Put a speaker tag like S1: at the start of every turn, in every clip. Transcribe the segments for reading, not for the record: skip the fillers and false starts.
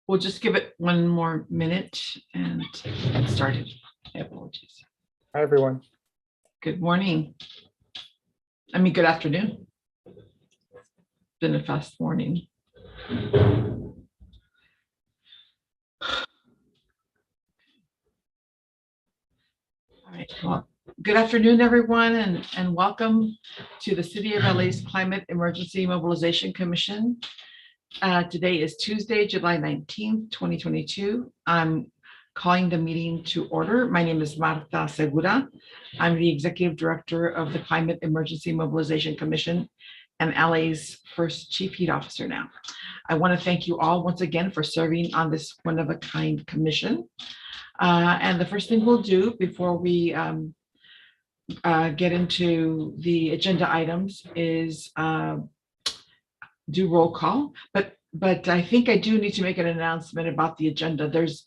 S1: We'll just give it one more minute and get started. Apologies.
S2: Hi, everyone.
S1: Good morning. I mean, good afternoon. Been a fast morning. All right. Well, good afternoon, everyone, and welcome to the City of LA's Climate Emergency Mobilization Commission. Today is Tuesday, July 19th, 2022. I'm calling the meeting to order. My name is Marta Segura. I'm the Executive Director of the Climate Emergency Mobilization Commission and LA's first Chief Heat Officer now. I want to thank you all once again for serving on this one-of-a-kind commission. And the first thing we'll do before we get into the agenda items is do roll call, but I think I do need to make an announcement about the agenda. There's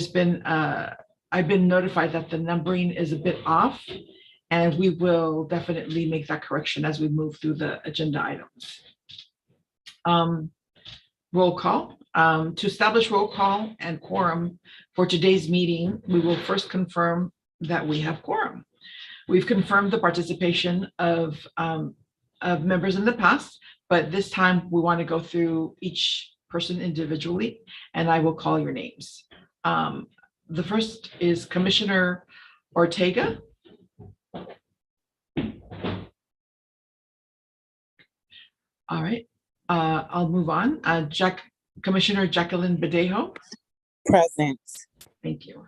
S1: been I've been notified that the numbering is a bit off, and we will definitely make that correction as we move through the agenda items. Roll call. To establish roll call and quorum for today's meeting, we will first confirm that we have quorum. We've confirmed the participation of members in the past, but this time we want to go through each person individually, and I will call your names. The first is Commissioner Ortega. All right, I'll move on. Commissioner Jacqueline Badejo.
S3: Present.
S1: Thank you.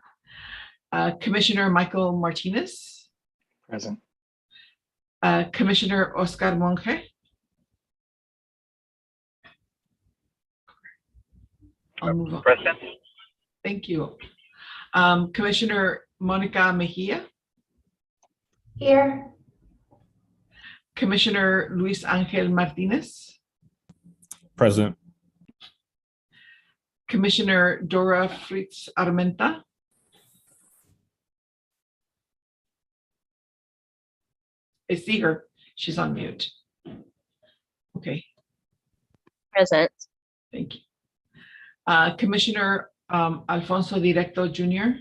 S1: Commissioner Michael Martinez.
S2: Present.
S1: Commissioner Oscar Monge. I'll move on.
S2: Present.
S1: Thank you. Commissioner Monica Mejia.
S4: Here.
S1: Commissioner Luis Angel Martinez.
S5: Present.
S1: Commissioner Dora Fritz Armenta. I see her. She's on mute. Okay.
S4: Present.
S1: Thank you. Commissioner Alfonso Directo Jr.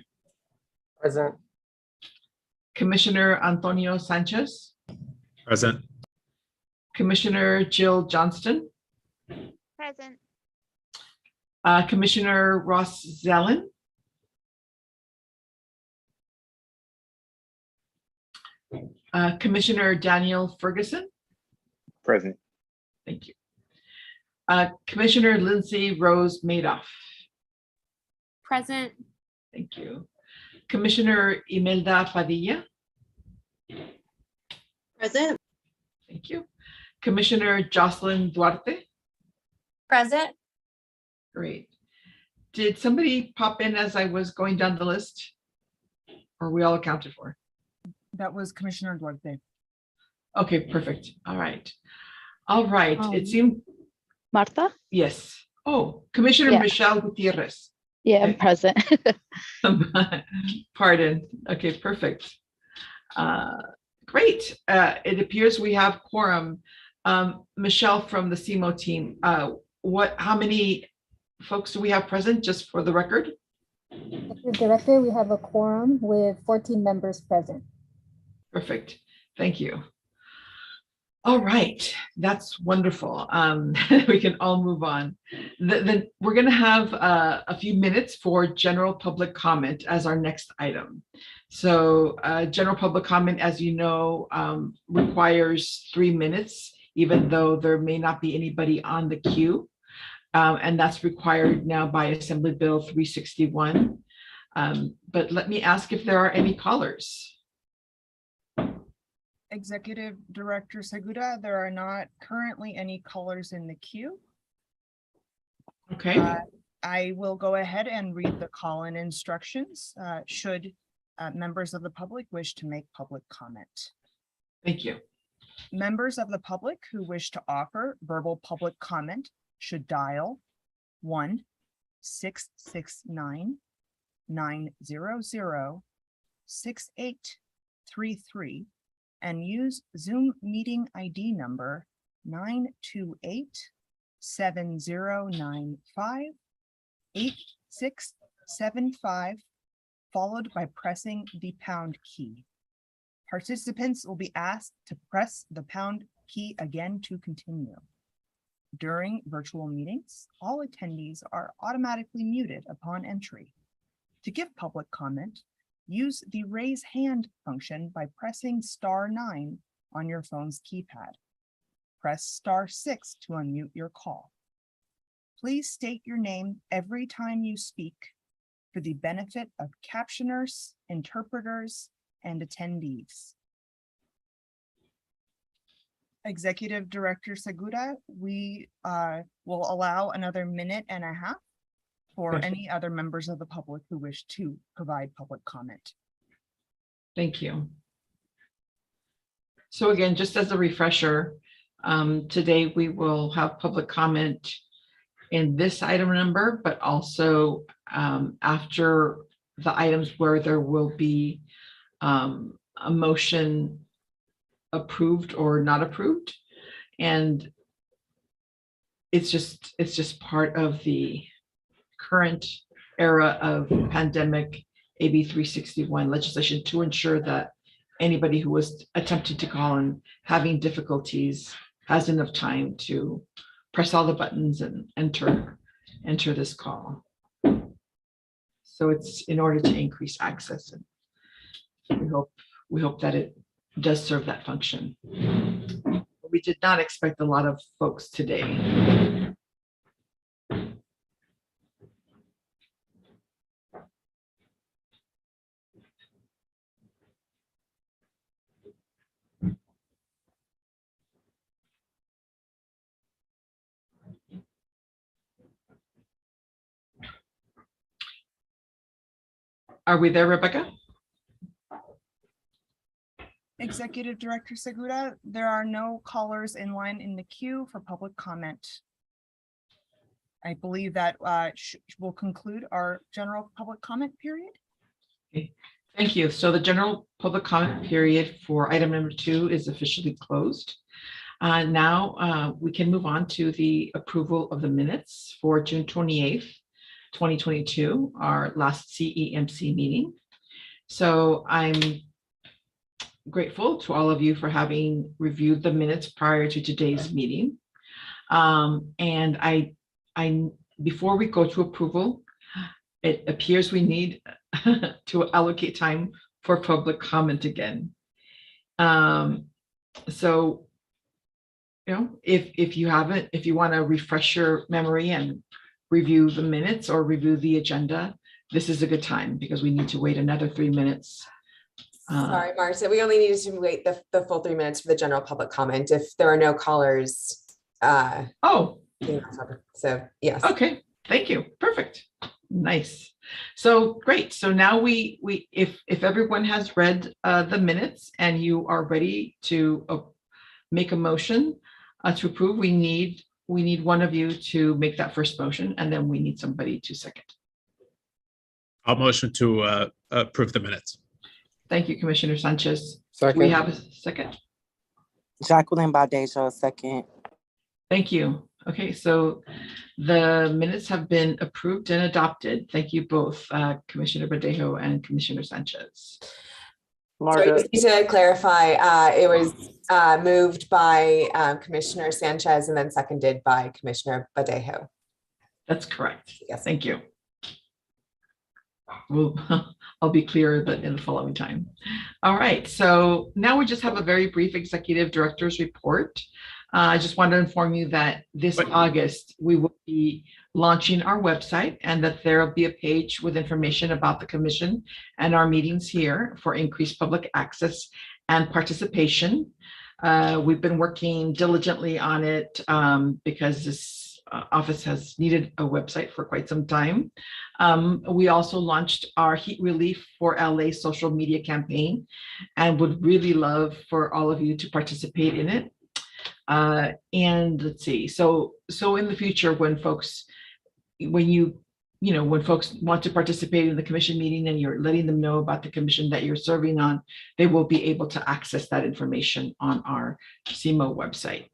S2: Present.
S1: Commissioner Antonio Sanchez.
S5: Present.
S1: Commissioner Jill Johnston.
S4: Present.
S1: Commissioner Ross Zellin. Commissioner Daniel Ferguson.
S2: Present.
S1: Thank you. Commissioner Lindsay Rose Madoff.
S4: Present.
S1: Thank you. Commissioner Imelda Padilla.
S4: Present.
S1: Thank you. Commissioner Jocelyn Duarte.
S4: Present.
S1: Great. Did somebody pop in as I was going down the list? Or are we all accounted for?
S3: That was Commissioner Duarte.
S1: Okay, perfect. All right. All right. It seemed,
S6: Martha?
S1: yes. Oh, Commissioner
S6: Yeah.
S1: Michelle Gutierrez.
S6: Yeah, I'm
S1: Okay.
S6: present.
S1: Pardon. Okay, perfect. Great. It appears we have quorum. Michelle from the CMO team, how many folks do we have present, just for the record?
S7: Mr. Director, we have a quorum with 14 members present.
S1: Perfect. Thank you. All right, that's wonderful. We can all move on. We're going to have a few minutes for general public comment as our next item. So general public comment, as you know, requires 3 minutes, even though there may not be anybody on the queue. And that's required now by Assembly Bill 361. But let me ask if there are any callers.
S3: Executive Director Segura, there are not currently any callers in the queue.
S1: Okay.
S3: I will go ahead and read the call-in instructions should members of the public wish to make public comment.
S1: Thank you.
S3: Members of the public who wish to offer verbal public comment should dial 1-669-900-6833 and use Zoom meeting ID number 928-7095 8675, followed by pressing the pound key. Participants will be asked to press the pound key again to continue. During virtual meetings, all attendees are automatically muted upon entry. To give public comment, use the raise hand function by pressing *9 on your phone's keypad. Press *6 to unmute your call. Please state your name every time you speak for the benefit of captioners, interpreters, and attendees. Executive Director Segura, we will allow another minute and a half for
S1: Okay.
S3: any other members of the public who wish to provide public comment.
S1: Thank you. So again, just as a refresher, today we will have public comment in this item number, but also after the items where there will be a motion approved or not approved. And it's just part of the current era of pandemic AB 361 legislation to ensure that anybody who was attempting to call and having difficulties has enough time to press all the buttons and enter this call. So it's in order to increase access, and we hope that it does serve that function. We did not expect a lot of folks today. Are we there, Rebecca?
S3: Executive Director Segura, there are no callers in line in the queue for public comment. I believe that will conclude our general public comment period.
S1: Thank you. So the general public comment period for item number 2 is officially closed. Now we can move on to the approval of the minutes for June 28th, 2022, our last CEMC meeting. So I'm grateful to all of you for having reviewed the minutes prior to today's meeting. And I before we go to approval, it appears we need to allocate time for public comment again. So, you know, if you want to refresh your memory and review the minutes or review the agenda, this is a good time because we need to wait another 3 minutes.
S6: Sorry, Marcia, we only needed to wait the full 3 minutes for the general public comment. If there are no callers,
S1: Oh,
S6: so yes.
S1: okay, thank you. Perfect. Nice. So great. So now if everyone has read the minutes and you are ready to make a motion to approve, we need one of you to make that first motion, and then we need somebody to second.
S5: I'll motion to approve the minutes.
S1: Thank you, Commissioner Sanchez. Do
S2: Second.
S1: we have a second?
S8: Jacqueline Baldejo, second.
S1: Thank you. Okay, so the minutes have been approved and adopted. Thank you both, Commissioner Verdejo and Commissioner Sanchez.
S6: So I
S8: Margaret,
S6: just need to clarify, it was moved by Commissioner Sanchez and then seconded by Commissioner Badejo.
S1: That's correct.
S6: Yes.
S1: Thank you. I'll be clear in the following time. All right, so now we just have a very brief executive director's report. I just want to inform you that this August, we will be launching our website and that there will be a page with information about the commission and our meetings here for increased public access and participation. We've been working diligently on it because this office has needed a website for quite some time. We also launched our Heat Relief for LA social media campaign and would really love for all of you to participate in it. And let's see, so in the future, when folks want to participate in the commission meeting and you're letting them know about the commission that you're serving on, they will be able to access that information on our CMO website.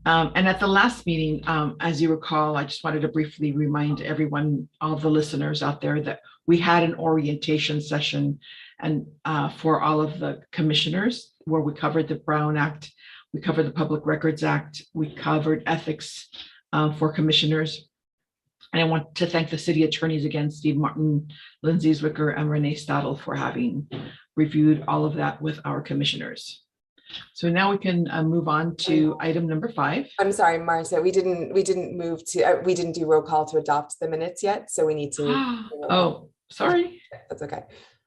S1: And at the last meeting, as you recall, I just wanted to briefly remind everyone, all the listeners out there, that we had an orientation session and for all of the commissioners where we covered the Brown Act, we covered the Public Records Act, we covered ethics for commissioners. And I want to thank the city attorneys again, Steve Martin, Lindsay Zwicker, and Renee Stadel for having reviewed all of that with our commissioners. So now we can move on to item number 5.
S6: I'm sorry, Marcia, we didn't move to, we didn't do roll call to adopt the minutes yet, so we need to.
S1: Oh, sorry.
S6: That's okay.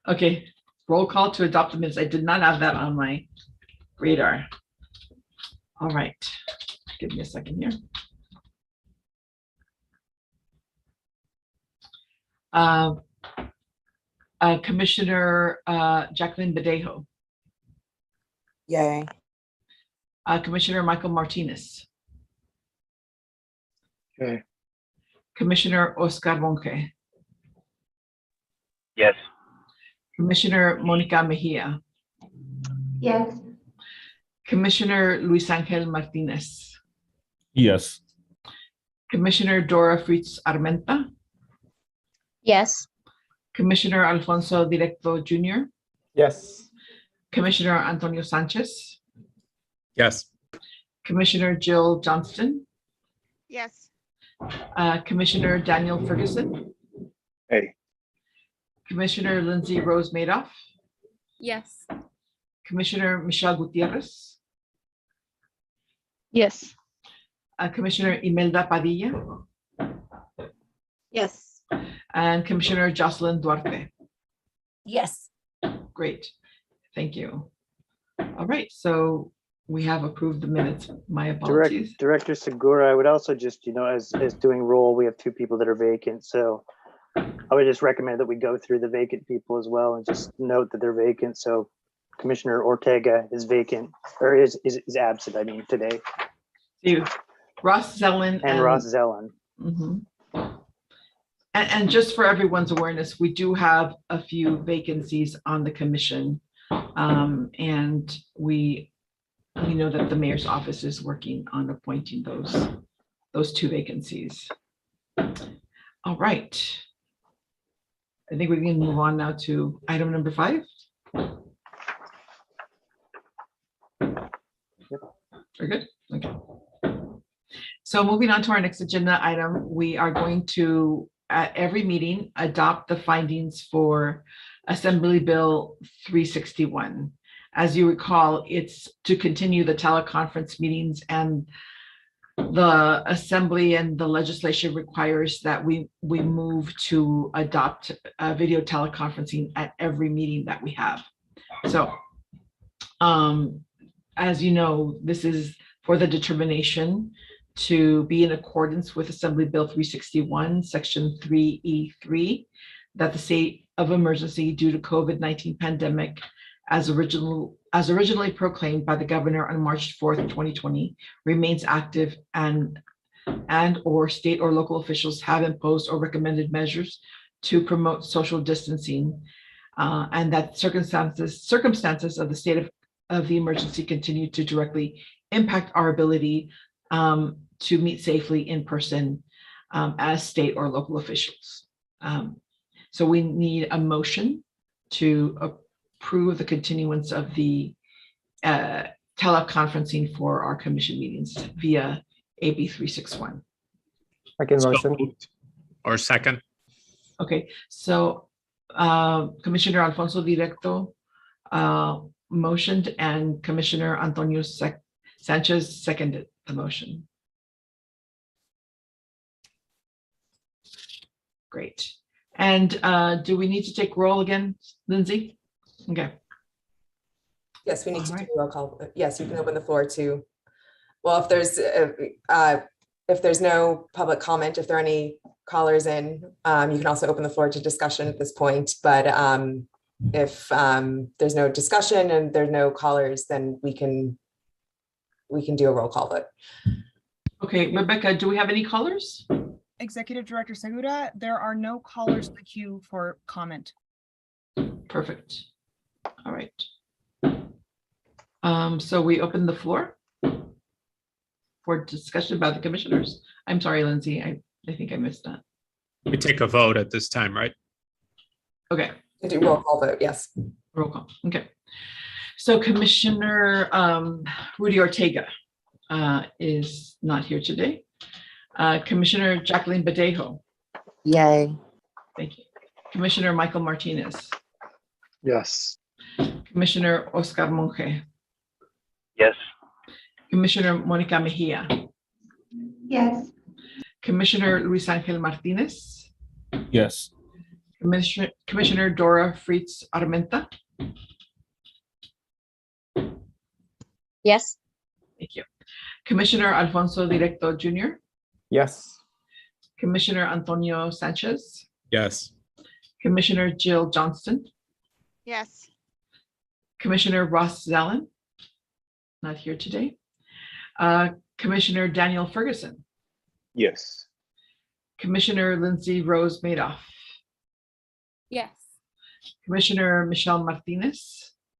S1: Okay, roll call to adopt the minutes. I did not have that on my radar. All right, give me a second here. Commissioner Jacqueline Badejo,
S8: Yay.
S1: Commissioner Michael Martinez,
S2: Okay.
S1: Commissioner Oscar Bonque,
S2: Yes.
S1: Commissioner Monica Mejia,
S4: Yes.
S1: Commissioner Luis Angel Martinez,
S5: Yes.
S1: Commissioner Dora Fritz Armenta,
S4: Yes.
S1: Commissioner Alfonso Directo Jr.,
S2: Yes.
S1: Commissioner Antonio Sanchez,
S5: Yes.
S1: Commissioner Jill Johnston,
S4: Yes.
S1: Commissioner Daniel Ferguson,
S2: Hey.
S1: Commissioner Lindsay Rose Madoff,
S4: Yes.
S1: Commissioner Michelle Gutierrez,
S4: Yes.
S1: Commissioner Imelda Padilla,
S4: Yes.
S1: and Commissioner Jocelyn Duarte.
S4: Yes.
S1: Great, thank you. All right, so we have approved the minutes. My apologies.
S9: Director Segura, I would also just, as doing roll, we have 2 people that are vacant, so I would just recommend that we go through the vacant people as well and just note that they're vacant. So Commissioner Ortega is vacant, or is absent, I mean, today,
S1: You, Ross Zellin.
S9: and Ross Zellin.
S1: Mhm. And just for everyone's awareness, we do have a few vacancies on the commission. And we know that the mayor's office is working on appointing those 2 vacancies. All right. I think we can move on now to item number 5. Very good. Okay. So moving on to our next agenda item, we are going to, at every meeting, adopt the findings for Assembly Bill 361. As you recall, it's to continue the teleconference meetings, and the Assembly and the legislation requires that we move to adopt video teleconferencing at every meeting that we have. So as you know, this is for the determination to be in accordance with Assembly Bill 361, Section 3E3, that the state of emergency due to COVID-19 pandemic, as originally proclaimed by the governor on March 4th, 2020, remains active, and or state or local officials have imposed or recommended measures to promote social distancing, and that circumstances of the state of the emergency continue to directly impact our ability to meet safely in person as state or local officials. So we need a motion to approve the continuance of the teleconferencing for our commission meetings via AB 361.
S2: Second
S5: So
S2: motion.
S5: moved. Or second.
S1: Okay, so Commissioner Alfonso Directo motioned, and Commissioner Antonio Sanchez seconded the motion. Great. And do we need to take roll again, Lindsay? Okay.
S6: Yes, we need to
S1: All
S6: do
S1: right.
S6: a roll call. Yes, you can open the floor to, well, if there's no public comment, if there are any callers in, you can also open the floor to discussion at this point. But if there's no discussion and there's no callers, then we can do a roll call vote.
S1: Okay, Rebecca, do we have any callers?
S3: Executive Director Segura, there are no callers in the queue for comment.
S1: Perfect. All right. So we open the floor. for discussion about the commissioners? I'm sorry, Lindsay, I think I missed that.
S5: We take a vote at this time, right?
S1: Okay,
S6: Do roll call vote, yes.
S1: roll call, okay. So Commissioner Rudy Ortega is not here today. Commissioner Jacqueline Badejo,
S8: Yay.
S1: thank you. Commissioner Michael Martinez,
S2: Yes.
S1: Commissioner Oscar Monge,
S2: Yes.
S1: Commissioner Monica Mejia,
S4: Yes.
S1: Commissioner Luis Angel Martinez,
S5: Yes.
S1: Commissioner Dora Fritz Armenta.
S4: Yes.
S1: Thank you. Commissioner Alfonso Directo Jr.,
S2: Yes.
S1: Commissioner Antonio Sanchez,
S5: Yes.
S1: Commissioner Jill Johnston,
S4: Yes.
S1: Commissioner Ross Zallen, not here today. Commissioner Daniel Ferguson,
S2: Yes.
S1: Commissioner Lindsay Rose Madoff,
S4: Yes.
S1: Commissioner Michelle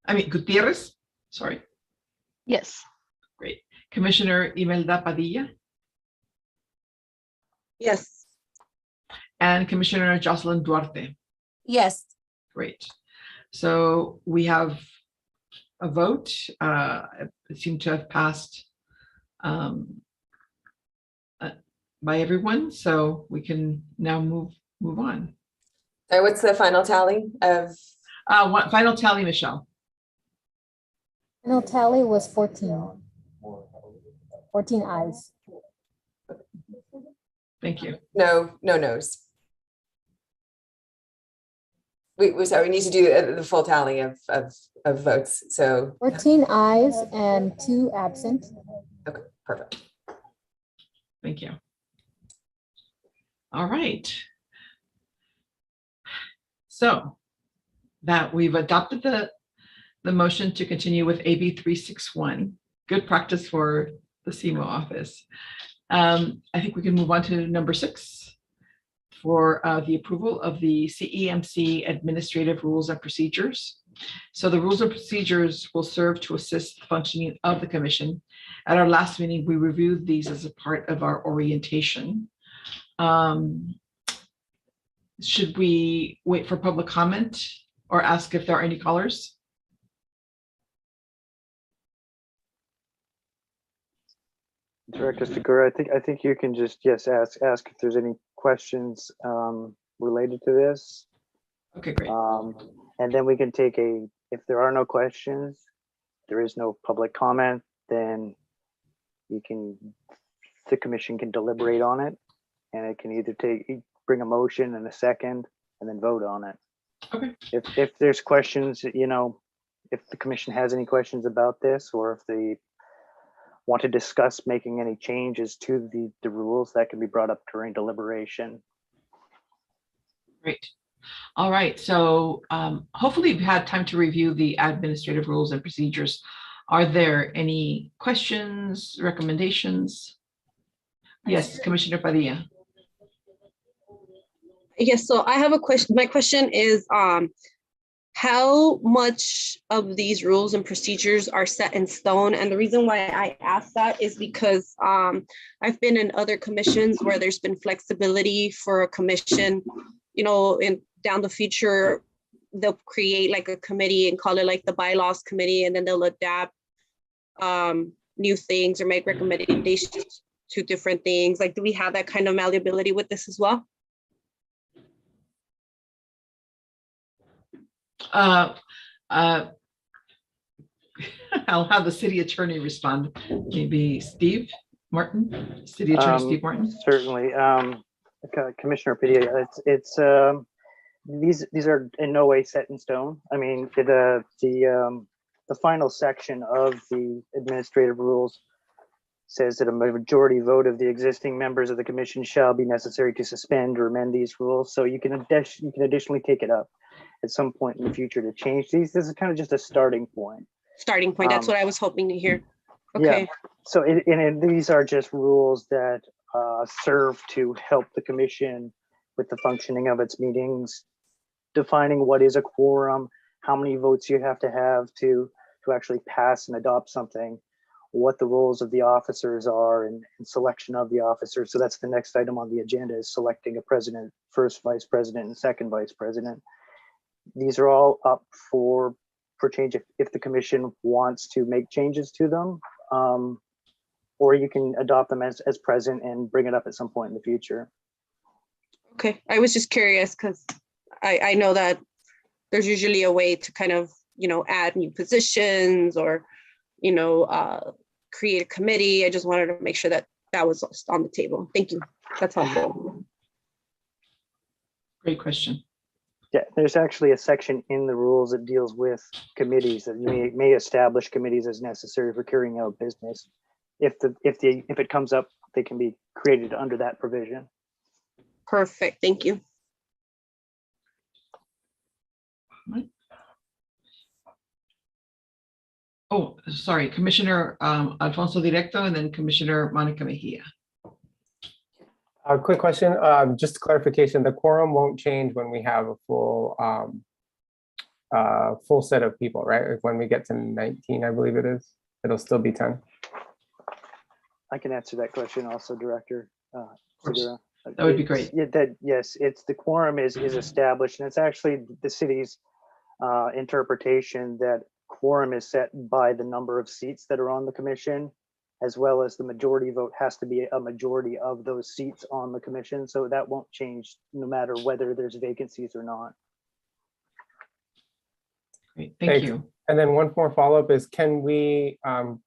S1: Gutierrez, sorry,
S4: Yes.
S1: great. Commissioner Imelda Padilla,
S4: Yes.
S1: and Commissioner Jocelyn Duarte.
S4: Yes.
S1: Great. So we have a vote. It seemed to have passed by everyone, so we can now move on.
S6: So what's the final tally of,
S1: One final tally, Michelle.
S7: Final tally was 14. 14 ayes.
S1: Thank you.
S6: no no's? Sorry, we need to do the full tally of votes, so,
S7: 14 ayes and 2 absent.
S6: okay, perfect.
S1: Thank you. All right. So that we've adopted the motion to continue with AB 361, good practice for the CMO office. I think we can move on to number 6 for the approval of the CEMC administrative rules and procedures. So the rules and procedures will serve to assist the functioning of the commission. At our last meeting, we reviewed these as a part of our orientation. Should we wait for public comment or ask if there are any callers?
S9: Director Segura, I think you can just, yes, ask if there's any questions related to this.
S1: Okay, great.
S9: And then we can take if there are no questions, there is no public comment, then the commission can deliberate on it, and it can either bring a motion and a second and then vote on it.
S1: Okay.
S9: If there's questions, if the commission has any questions about this, or if they want to discuss making any changes to the rules, that can be brought up during deliberation.
S1: Great. All right. So hopefully you've had time to review the administrative rules and procedures. Are there any questions, recommendations? Yes, Commissioner Padilla.
S10: Yes, so I have a question. My question is, how much of these rules and procedures are set in stone? And the reason why I ask that is because I've been in other commissions where there's been flexibility for a commission, down the future, they'll create like a committee and call it like the bylaws committee, and then they'll adapt new things or make recommendations to different things. Like, do we have that kind of malleability with this as well?
S1: I'll have the city attorney respond. Maybe Steve Martin, City Attorney Steve Martin.
S9: Certainly, Commissioner Padilla, these are in no way set in stone. I mean, the final section of the administrative rules says that a majority vote of the existing members of the commission shall be necessary to suspend or amend these rules. So you can additionally take it up at some point in the future to change these. This is kind of just a starting point.
S10: Starting point. That's what I was hoping to hear.
S9: Yeah.
S10: Okay.
S9: So these are just rules that serve to help the commission with the functioning of its meetings, defining what is a quorum, how many votes you have to actually pass and adopt something, what the roles of the officers are and selection of the officers. So that's the next item on the agenda, is selecting a president, first vice president, and second vice president. These are all up for change if the commission wants to make changes to them, or you can adopt them as present and bring it up at some point in the future.
S10: Okay, I was just curious because I know that there's usually a way to kind of, add new positions or, create a committee. I just wanted to make sure that that was on the table. Thank you. That's helpful.
S1: Great question.
S9: Yeah, there's actually a section in the rules that deals with committees that may establish committees as necessary for carrying out business. If it comes up, they can be created under that provision.
S10: Perfect. Thank you.
S1: Right. Oh, sorry, Commissioner Alfonso Directo and then Commissioner Monica Mejia.
S2: A quick question, just clarification, the quorum won't change when we have a full set of people, right? Like when we get to 19, I believe it is, it'll still be 10.
S9: I can answer that question also, Director.
S1: That would be great.
S9: Yes, it's the quorum is established, and it's actually the city's interpretation that quorum is set by the number of seats that are on the commission, as well as the majority vote has to be a majority of those seats on the commission. So that won't change no matter whether there's vacancies or not.
S1: Great, thank you.
S2: And then one more follow-up is, can we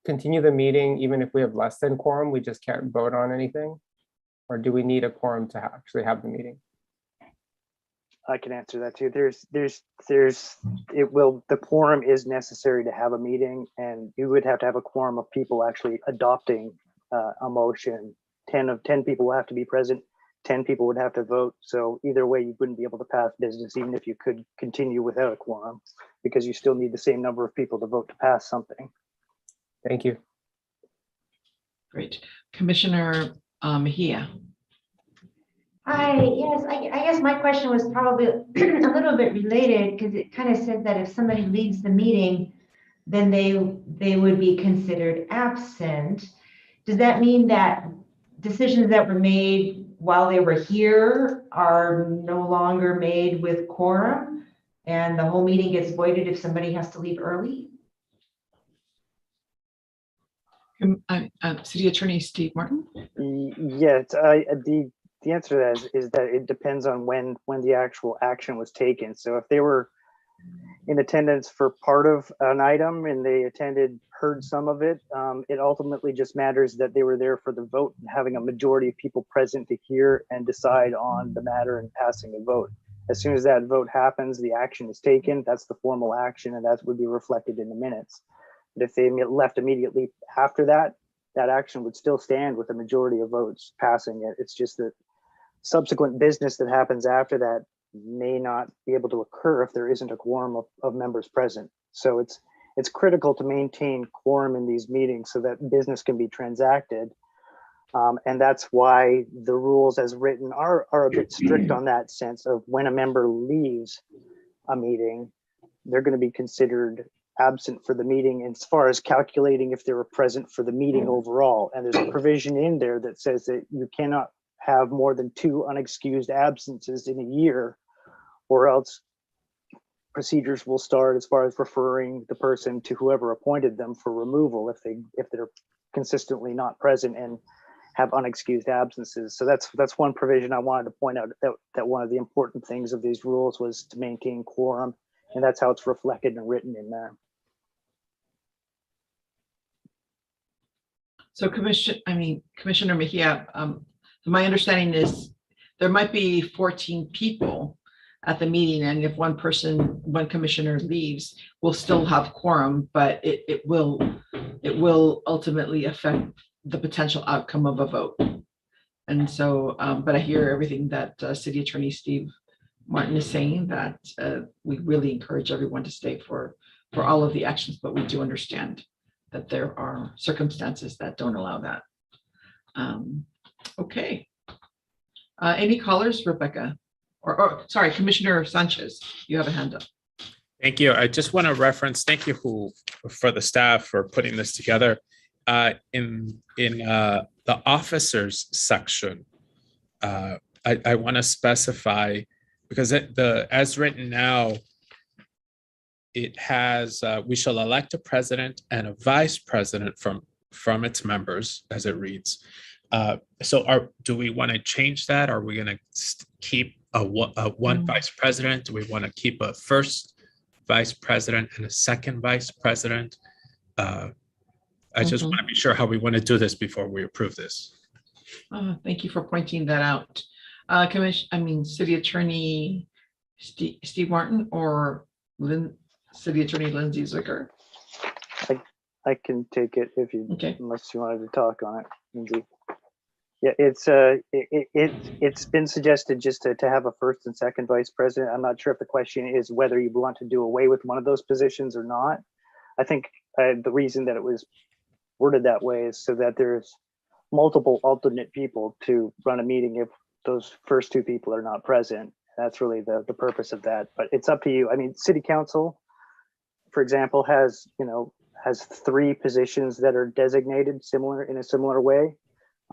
S2: continue the meeting even if we have less than quorum? We just can't vote on anything? Or do we need a quorum to actually have the meeting?
S9: I can answer that too. The quorum is necessary to have a meeting, and you would have to have a quorum of people actually adopting a motion. 10 people will have to be present, 10 people would have to vote. So either way, you wouldn't be able to pass business, even if you could continue without a quorum, because you still need the same number of people to vote to pass something.
S2: Thank you.
S1: Great. Commissioner Mejia.
S11: Hi, yes, I guess my question was probably a little bit related, because it kind of said that if somebody leaves the meeting, then they would be considered absent. Does that mean that decisions that were made while they were here are no longer made with quorum, and the whole meeting gets voided if somebody has to leave early?
S1: City Attorney Steve Martin.
S9: Yeah, the answer to that is that it depends on when the actual action was taken. So if they were in attendance for part of an item and they heard some of it, it ultimately just matters that they were there for the vote, and having a majority of people present to hear and decide on the matter and passing a vote. As soon as that vote happens, the action is taken. That's the formal action, and that would be reflected in the minutes. But if they left immediately after that, that action would still stand with a majority of votes passing it. It's just that subsequent business that happens after that may not be able to occur if there isn't a quorum of members present. So it's critical to maintain quorum in these meetings so that business can be transacted. And that's why the rules as written are a bit strict on that sense of when a member leaves a meeting, they're going to be considered absent for the meeting, and as far as calculating if they were present for the meeting overall. And there's a provision in there that says that you cannot have more than 2 unexcused absences in a year, or else procedures will start as far as referring the person to whoever appointed them for removal if they're consistently not present and have unexcused absences. So that's one provision I wanted to point out, that one of the important things of these rules was to maintain quorum, and that's how it's reflected and written in there.
S1: So Commissioner Mejia, my understanding is there might be 14 people at the meeting, and if one commissioner leaves, we'll still have quorum, but it will ultimately affect the potential outcome of a vote. And so, but I hear everything that City Attorney Steve Martin is saying, that we really encourage everyone to stay for all of the actions, but we do understand that there are circumstances that don't allow that. Okay. Any callers, Rebecca? Or sorry, Commissioner Sanchez, you have a hand up.
S5: Thank you. I just want to reference, thank you for the staff for putting this together. in the officers section, I want to specify, because as written now, it has, we shall elect a president and a vice president from its members, as it reads. So do we want to change that? Are we going to keep a one vice president? Do we want to keep a first vice president and a second vice president? I just want to be sure how we want to do this before we approve this.
S1: Thank you for pointing that out. City Attorney Steve Martin or City Attorney Lindsay Zucker.
S9: I can take it if you,
S1: Okay.
S9: unless you wanted to talk on it, Lindsay. Yeah, it's been suggested just to have a first and second vice president. I'm not sure if the question is whether you want to do away with one of those positions or not. I think the reason that it was worded that way is so that there's multiple alternate people to run a meeting if those first two people are not present. That's really the purpose of that, but it's up to you. I mean, city council, for example, has 3 positions that are designated in a similar way.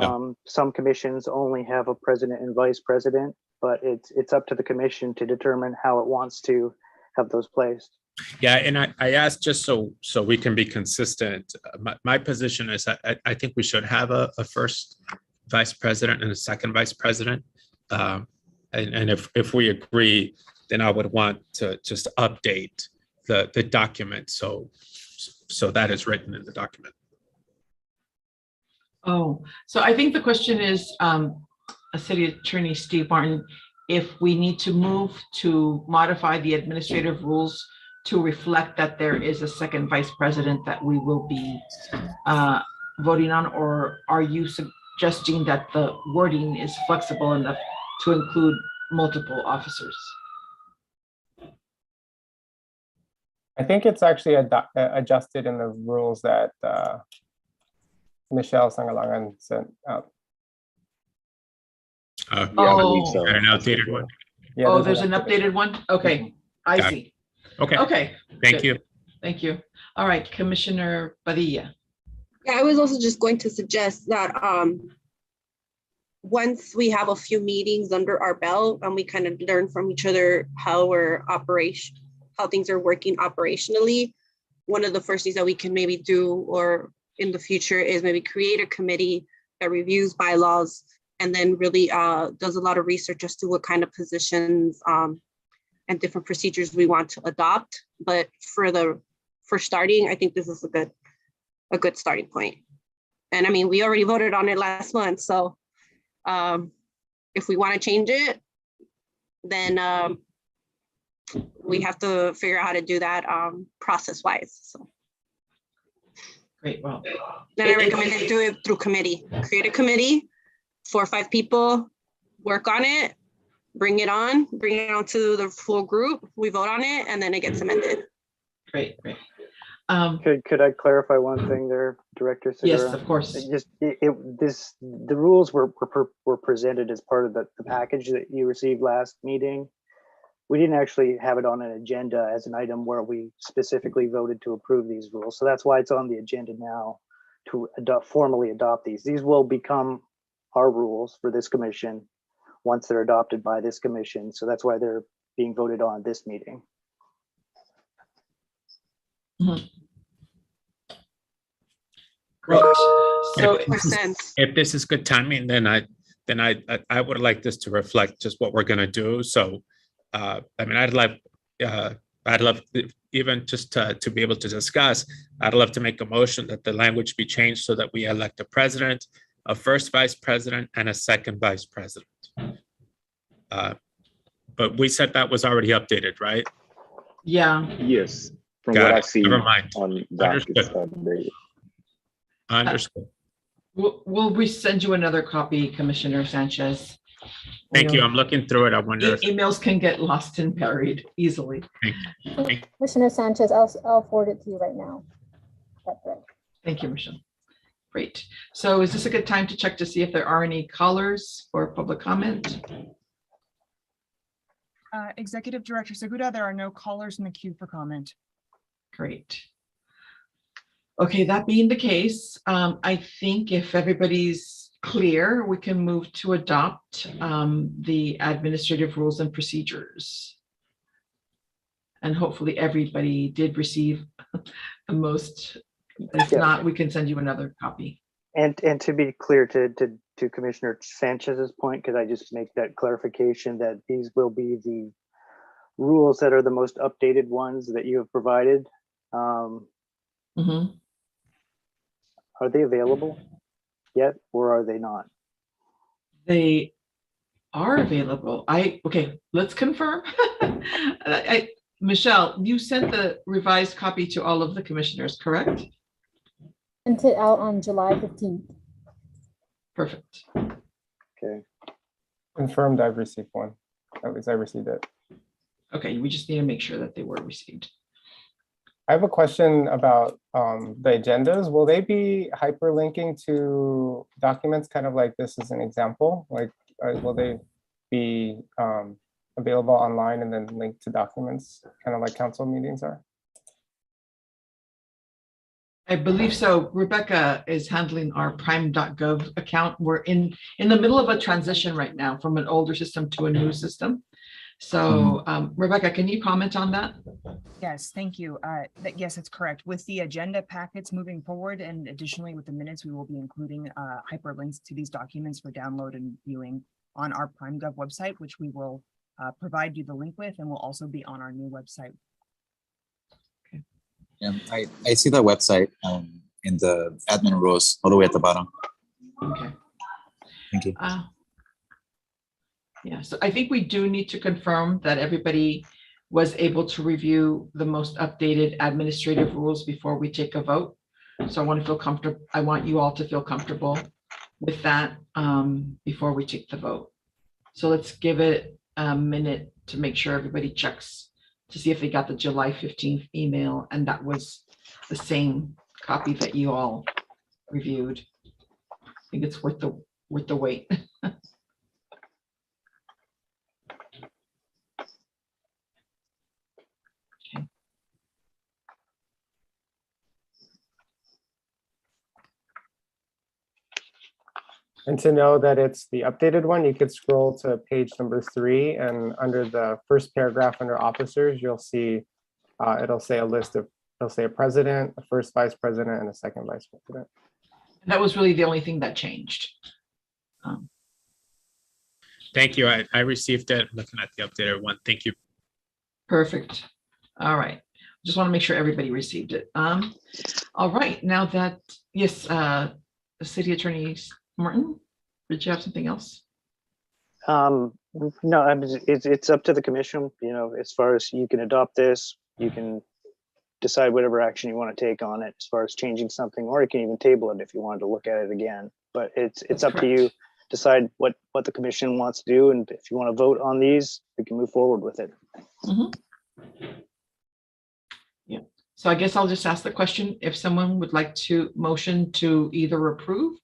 S5: Yeah.
S9: Some commissions only have a president and vice president, but it's up to the commission to determine how it wants to have those placed.
S5: Yeah, and I asked just so we can be consistent. My position is I think we should have a first vice president and a second vice president. And if we agree, then I would want to just update the document so that is written in the document.
S1: Oh, so I think the question is, City Attorney Steve Martin, if we need to move to modify the administrative rules to reflect that there is a second vice president that we will be voting on, or are you suggesting that the wording is flexible enough to include multiple officers?
S2: I think it's actually adjusted in the rules that Michelle Sangalangan sent out.
S5: I
S1: Oh,
S5: got an outdated one.
S2: Yeah,
S1: oh, there's an updated one? Okay, I
S5: Got it.
S1: see.
S5: Okay,
S1: Okay,
S5: thank
S1: good.
S5: you.
S1: Thank you. All right, Commissioner Padilla.
S10: Yeah, I was also just going to suggest that once we have a few meetings under our belt and we kind of learn from each other how things are working operationally, one of the first things that we can maybe do or in the future is maybe create a committee that reviews bylaws and then really does a lot of research as to what kind of positions and different procedures we want to adopt. But for starting, I think this is a good starting point. And I mean, we already voted on it last month. So if we want to change it, then we have to figure out how to do that process-wise. So
S1: Great, well.
S10: then I recommend to do it through committee. Create a committee, 4 or 5 people, work on it, bring it on to the full group. We vote on it, and then it gets amended.
S1: Great, great.
S9: Could I clarify one thing there, Director Segura?
S1: Yes, of course.
S9: The rules were presented as part of the package that you received last meeting. We didn't actually have it on an agenda as an item where we specifically voted to approve these rules. So that's why it's on the agenda now to formally adopt these. These will become our rules for this commission once they're adopted by this commission. So that's why they're being voted on this meeting.
S1: Mhm. Great. So
S5: If this is good timing, then I would like this to reflect just what we're gonna do. So I mean, I'd love even just to be able to discuss. I'd love to make a motion that the language be changed so that we elect a president, a first vice president, and a second vice president. But we said that was already updated, right?
S1: yeah,
S12: Yes, from
S5: Got
S12: what
S5: it.
S12: I see
S5: Never mind.
S12: on that, it's
S5: Understood.
S12: updated.
S5: Understood.
S1: we'll resend you another copy, Commissioner Sanchez.
S5: Thank you. I'm looking through it. I wonder if,
S1: Emails can get lost and buried easily.
S5: thank you.
S7: Commissioner Sanchez, I'll forward it to you right now. That's right.
S1: Thank you, Michelle. Great. So is this a good time to check to see if there are any callers for public comment?
S3: Executive Director Segura, there are no callers in the queue for comment.
S1: Great. Okay, that being the case, I think if everybody's clear, we can move to adopt the administrative rules and procedures. And hopefully everybody did receive the most. If
S9: Yeah.
S1: not, we can send you another copy.
S9: And to be clear to Commissioner Sanchez's point, could I just make that clarification that these will be the rules that are the most updated ones that you have provided?
S1: Mhm.
S9: Are they available yet, or are they not?
S1: They are available. Okay, let's confirm. Michelle, you sent the revised copy to all of the commissioners, correct?
S7: Sent it out on July 15th.
S1: Perfect.
S9: Okay.
S2: Confirmed, I've received one. At least I received it.
S1: Okay, we just need to make sure that they were received.
S2: I have a question about the agendas. Will they be hyperlinking to documents kind of like this as an example? Like, will they be available online and then linked to documents, kind of like council meetings are?
S1: I believe so. Rebecca is handling our prime.gov account. We're in the middle of a transition right now from an older system to a new system. So Rebecca, can you comment on that?
S3: Yes, thank you. Yes, that's correct. With the agenda packets moving forward and additionally with the minutes, we will be including hyperlinks to these documents for download and viewing on our PrimeGov website, which we will provide you the link with and will also be on our new website.
S13: Yeah, I see that website in the admin rules all the way at the bottom.
S1: Okay.
S13: Thank you.
S1: Yeah, so I think we do need to confirm that everybody was able to review the most updated administrative rules before we take a vote. So I want to feel comfortable. I want you all to feel comfortable with that before we take the vote. So let's give it a minute to make sure everybody checks to see if they got the July 15th email and that was the same copy that you all reviewed. I think it's worth the wait.
S2: And to know that it's the updated one, you could scroll to page number 3, and under the first paragraph under officers, you'll see it'll say a list of, it'll say a president, a first vice president, and a second vice president.
S1: That was really the only thing that changed.
S5: Thank you. I received it. Looking at the updated one. Thank you.
S1: Perfect. All right. Just want to make sure everybody received it. All right. Now that, yes, the city attorney Martin, did you have something else?
S9: No, I mean, it's up to the commission, you know, as far as you can adopt this, you can decide whatever action you want to take on it as far as changing something, or you can even table it if you wanted to look at it again. But it's
S1: That's
S9: up to you. Decide what the commission wants to do, and if you want to vote on these, we can move forward with it.
S1: Yeah. So I guess I'll just ask the question if someone would like to motion to either approve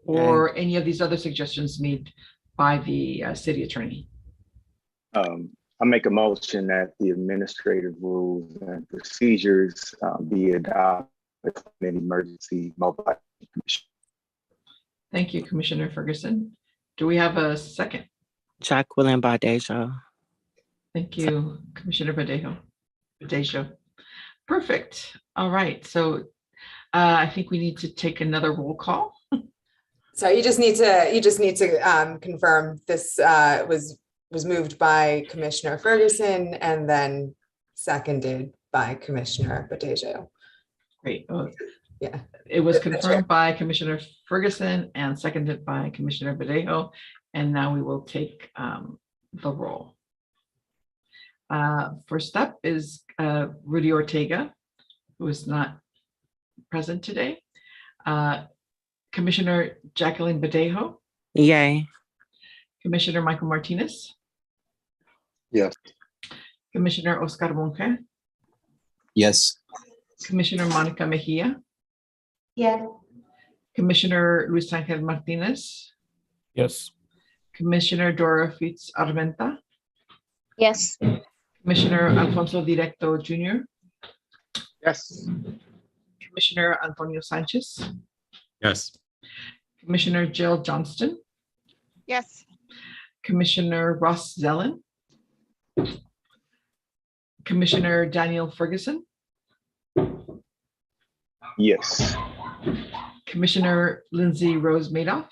S1: or any of these other suggestions made by the city attorney.
S12: I make a motion that the administrative rules and procedures be adopted in emergency mobilization commission.
S1: Thank you, Commissioner Ferguson. Do we have a second?
S8: Jacqueline Badejo.
S1: Thank you, Commissioner Badejo. Perfect. All right. So I think we need to take another roll call.
S6: So you just need to confirm this was moved by Commissioner Ferguson and then seconded by Commissioner Badejo.
S1: Great.
S6: Yeah.
S1: It was confirmed by Commissioner Ferguson and seconded by Commissioner Badejo. And now we will take the roll. First up is Rudy Ortega, who is not present today. Commissioner Jacqueline Badejo.
S8: Yay.
S1: Commissioner Michael Martinez.
S12: Yes.
S1: Commissioner Oscar Monge.
S13: Yes.
S1: Commissioner Monica Mejia.
S11: Yes.
S1: Commissioner Luis Angel Martinez.
S5: Yes.
S1: Commissioner Dora Fitz Armenta.
S4: Yes.
S1: Commissioner Alfonso Directo Jr.
S9: Yes.
S1: Commissioner Antonio Sanchez,
S5: Yes.
S1: Commissioner Jill Johnston,
S4: Yes.
S1: Commissioner Ross Zellin, Commissioner Daniel Ferguson,
S12: Yes.
S1: Commissioner Lindsay Rose Madoff,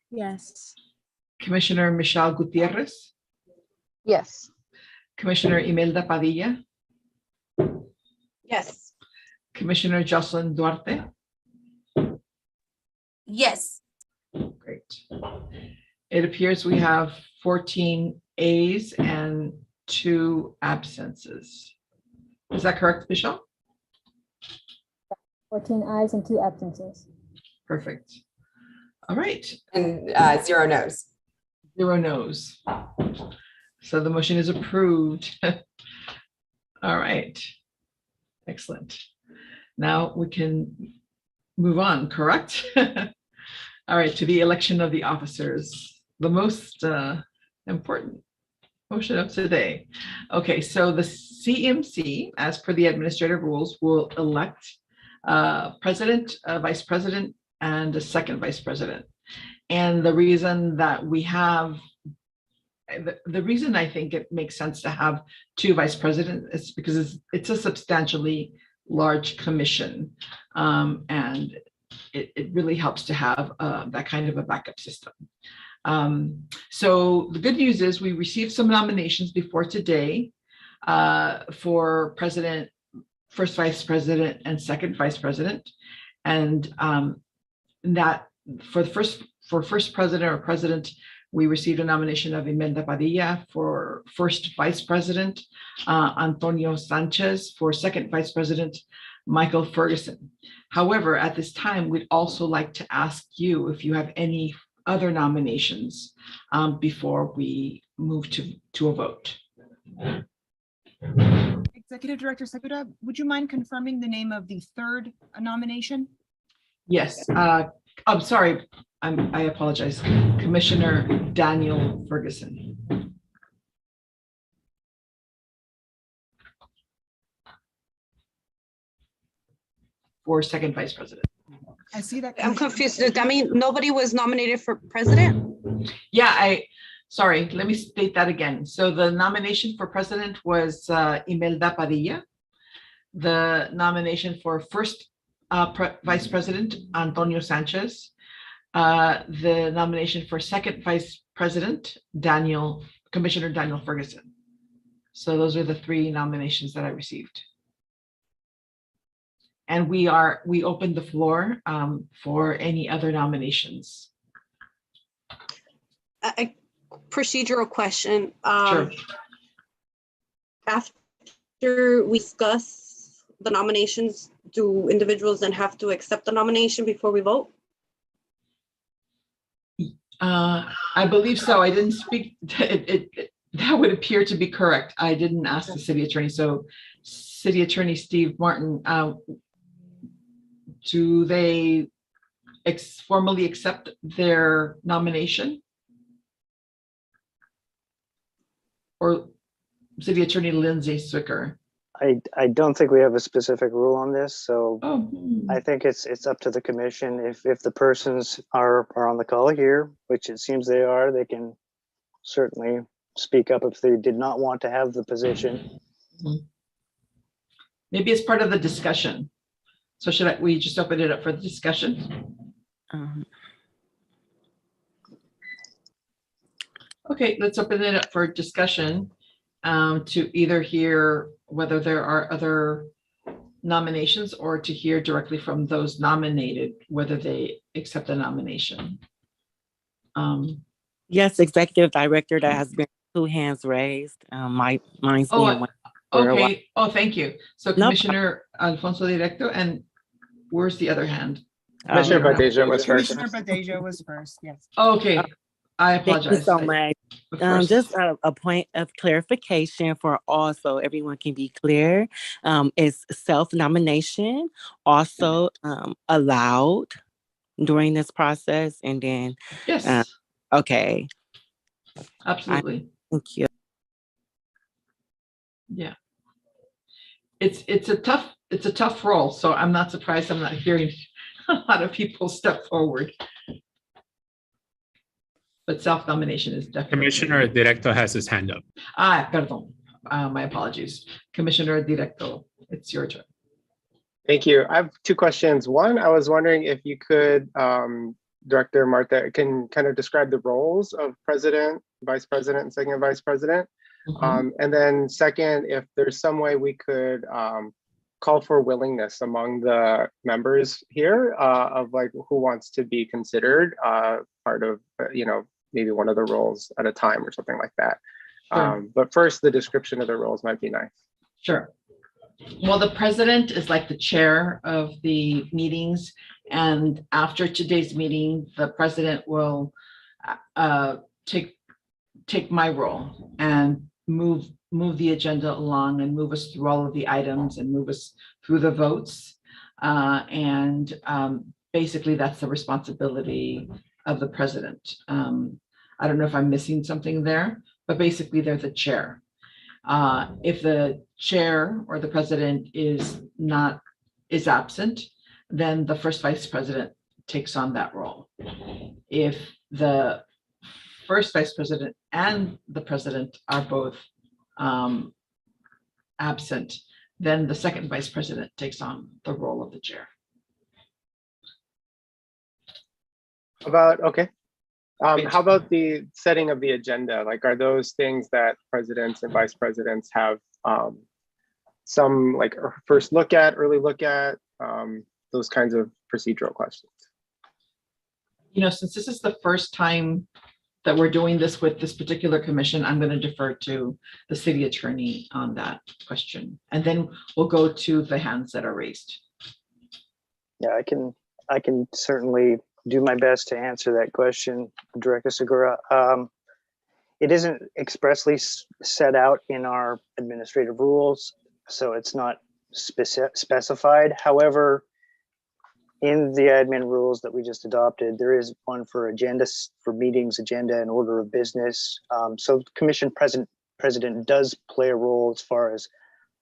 S4: Yes.
S1: Commissioner Michelle Gutierrez,
S4: Yes.
S1: Commissioner Imelda Padilla,
S10: Yes.
S1: Commissioner Jocelyn Duarte.
S4: Yes.
S1: Great. It appears we have 14 A's and 2 absences. Is that correct, Michelle?
S7: 14 ayes and 2 absences.
S1: Perfect. All right,
S6: And 0 no's.
S1: 0 no's. So the motion is approved. All right. Excellent. Now we can move on, correct? All right, to the election of the officers, the most important motion of today. Okay, so the CMC, as per the administrative rules, will elect president, vice president, and a second vice president. And the reason that we have, the reason I think it makes sense to have 2 vice presidents is because it's a substantially large commission. And it really helps to have that kind of a backup system. So the good news is we received some nominations before today for president, first vice president, and second vice president. And that for first president or president, we received a nomination of Imelda Padilla. For first vice president, Antonio Sanchez. For second vice president, Michael Ferguson. However, at this time, we'd also like to ask you if you have any other nominations before we move to a vote.
S3: Executive Director Segura, would you mind confirming the name of the 3rd nomination?
S1: Yes, I'm sorry, I apologize. Commissioner Daniel Ferguson. For second vice president.
S3: I see that.
S10: I'm confused. Does that mean nobody was nominated for president?
S1: Yeah, sorry, let me state that again. So the nomination for president was Imelda Padilla. The nomination for first vice president, Antonio Sanchez. The nomination for second vice president, Commissioner Daniel Ferguson. So those are the 3 nominations that I received. And we opened the floor for any other nominations.
S10: A procedural question.
S1: Sure.
S10: After we discuss the nominations, do individuals then have to accept the nomination before we vote?
S1: I believe so. I didn't speak. That would appear to be correct. I didn't ask the city attorney. So, City Attorney Steve Martin, do they formally accept their nomination? Or City Attorney Lindsay Swicker?
S9: I don't think we have a specific rule on this, so
S1: Oh.
S9: I think it's up to the commission. If the persons are on the call here, which it seems they are, they can certainly speak up if they did not want to have the position.
S1: Maybe it's part of the discussion. So we just open it up for the discussion? Okay, let's open it up for discussion to either hear whether there are other nominations or to hear directly from those nominated, whether they accept the nomination.
S8: Yes, Executive Director, there has been 2 hands raised. Mine's being one.
S1: Okay. Oh, thank you. So
S8: No
S1: Commissioner Alfonso Directo, and where's the other hand?
S2: Commissioner Badeja was first.
S3: Commissioner Badeja was first, yes.
S1: Okay, I
S8: Thank you
S1: apologize.
S8: so much.
S1: Of course.
S8: Just a point of clarification for all, so everyone can be clear. Is self-nomination also allowed during this process? And then,
S1: Yes,
S8: okay,
S1: absolutely.
S8: thank you.
S1: Yeah. It's a tough it's a tough role, so I'm not surprised I'm not hearing a lot of people step forward. But self-nomination is definitely.
S5: Commissioner Directo has his hand up.
S1: Perdón. My apologies. Commissioner Directo, it's your turn.
S2: Thank you. I have two questions. One, I was wondering if you could, Director Martha, can kind of describe the roles of president, vice president, and second vice president. And then second, if there's some way we could call for willingness among the members here of like who wants to be considered part of, maybe one of the roles at a time or something like that.
S1: Sure.
S2: But first, the description of the roles might be nice. Sure.
S1: Well, the president is like the chair of the meetings, and after today's meeting, the president will take my role and move the agenda along and move us through all of the items and move us through the votes. Basically, that's the responsibility of the president. I don't know if I'm missing something there, but basically they're the chair. If the chair or the president is absent, then the first vice president takes on that role. If the first vice president and the president are both absent, then the second vice president takes on the role of the chair.
S2: Okay. How about the setting of the agenda? Like, are those things that presidents and vice presidents have some like first look at, early look at, those kinds of procedural questions?
S1: Since this is the first time that we're doing this with this particular commission, I'm going to defer to the city attorney on that question. And then we'll go to the hands that are raised.
S9: Yeah, I can certainly do my best to answer that question, Director Segura. It isn't expressly set out in our administrative rules, so it's not specified. However, in the admin rules that we just adopted, there is one for agendas, for meetings, agenda, and order of business. So commission president does play a role as far as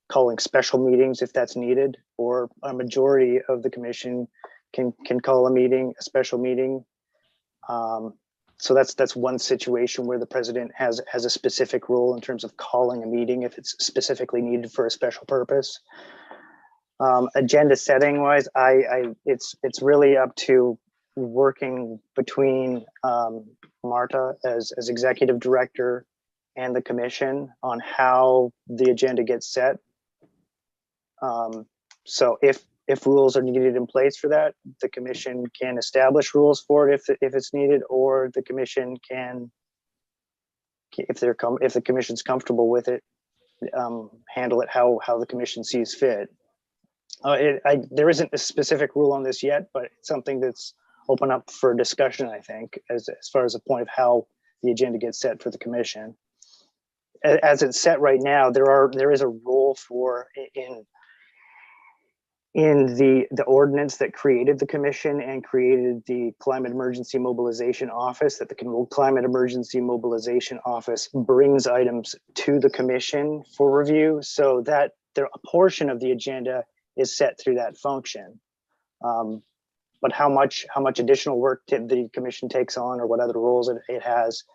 S9: calling special meetings if that's needed, or a majority of the commission can call a special meeting. So that's one situation where the president has a specific role in terms of calling a meeting if it's specifically needed for a special purpose. Agenda setting wise, it's really up to working between Marta as executive director and the commission on how the agenda gets set. So if rules are needed in place for that, the commission can establish rules for it if it's needed, or the commission can, if the commission's comfortable with it, handle it how the commission sees fit. There isn't a specific rule on this yet, but it's something that's open up for discussion, I think, as far as a point of how the agenda gets set for the commission. As it's set right now, there is a role for in the ordinance that created the commission and created the Climate Emergency Mobilization Office, that the Climate Emergency Mobilization Office brings items to the commission for review, so that a portion of the agenda is set through that function. But how much additional work the commission takes on, or what other roles it has,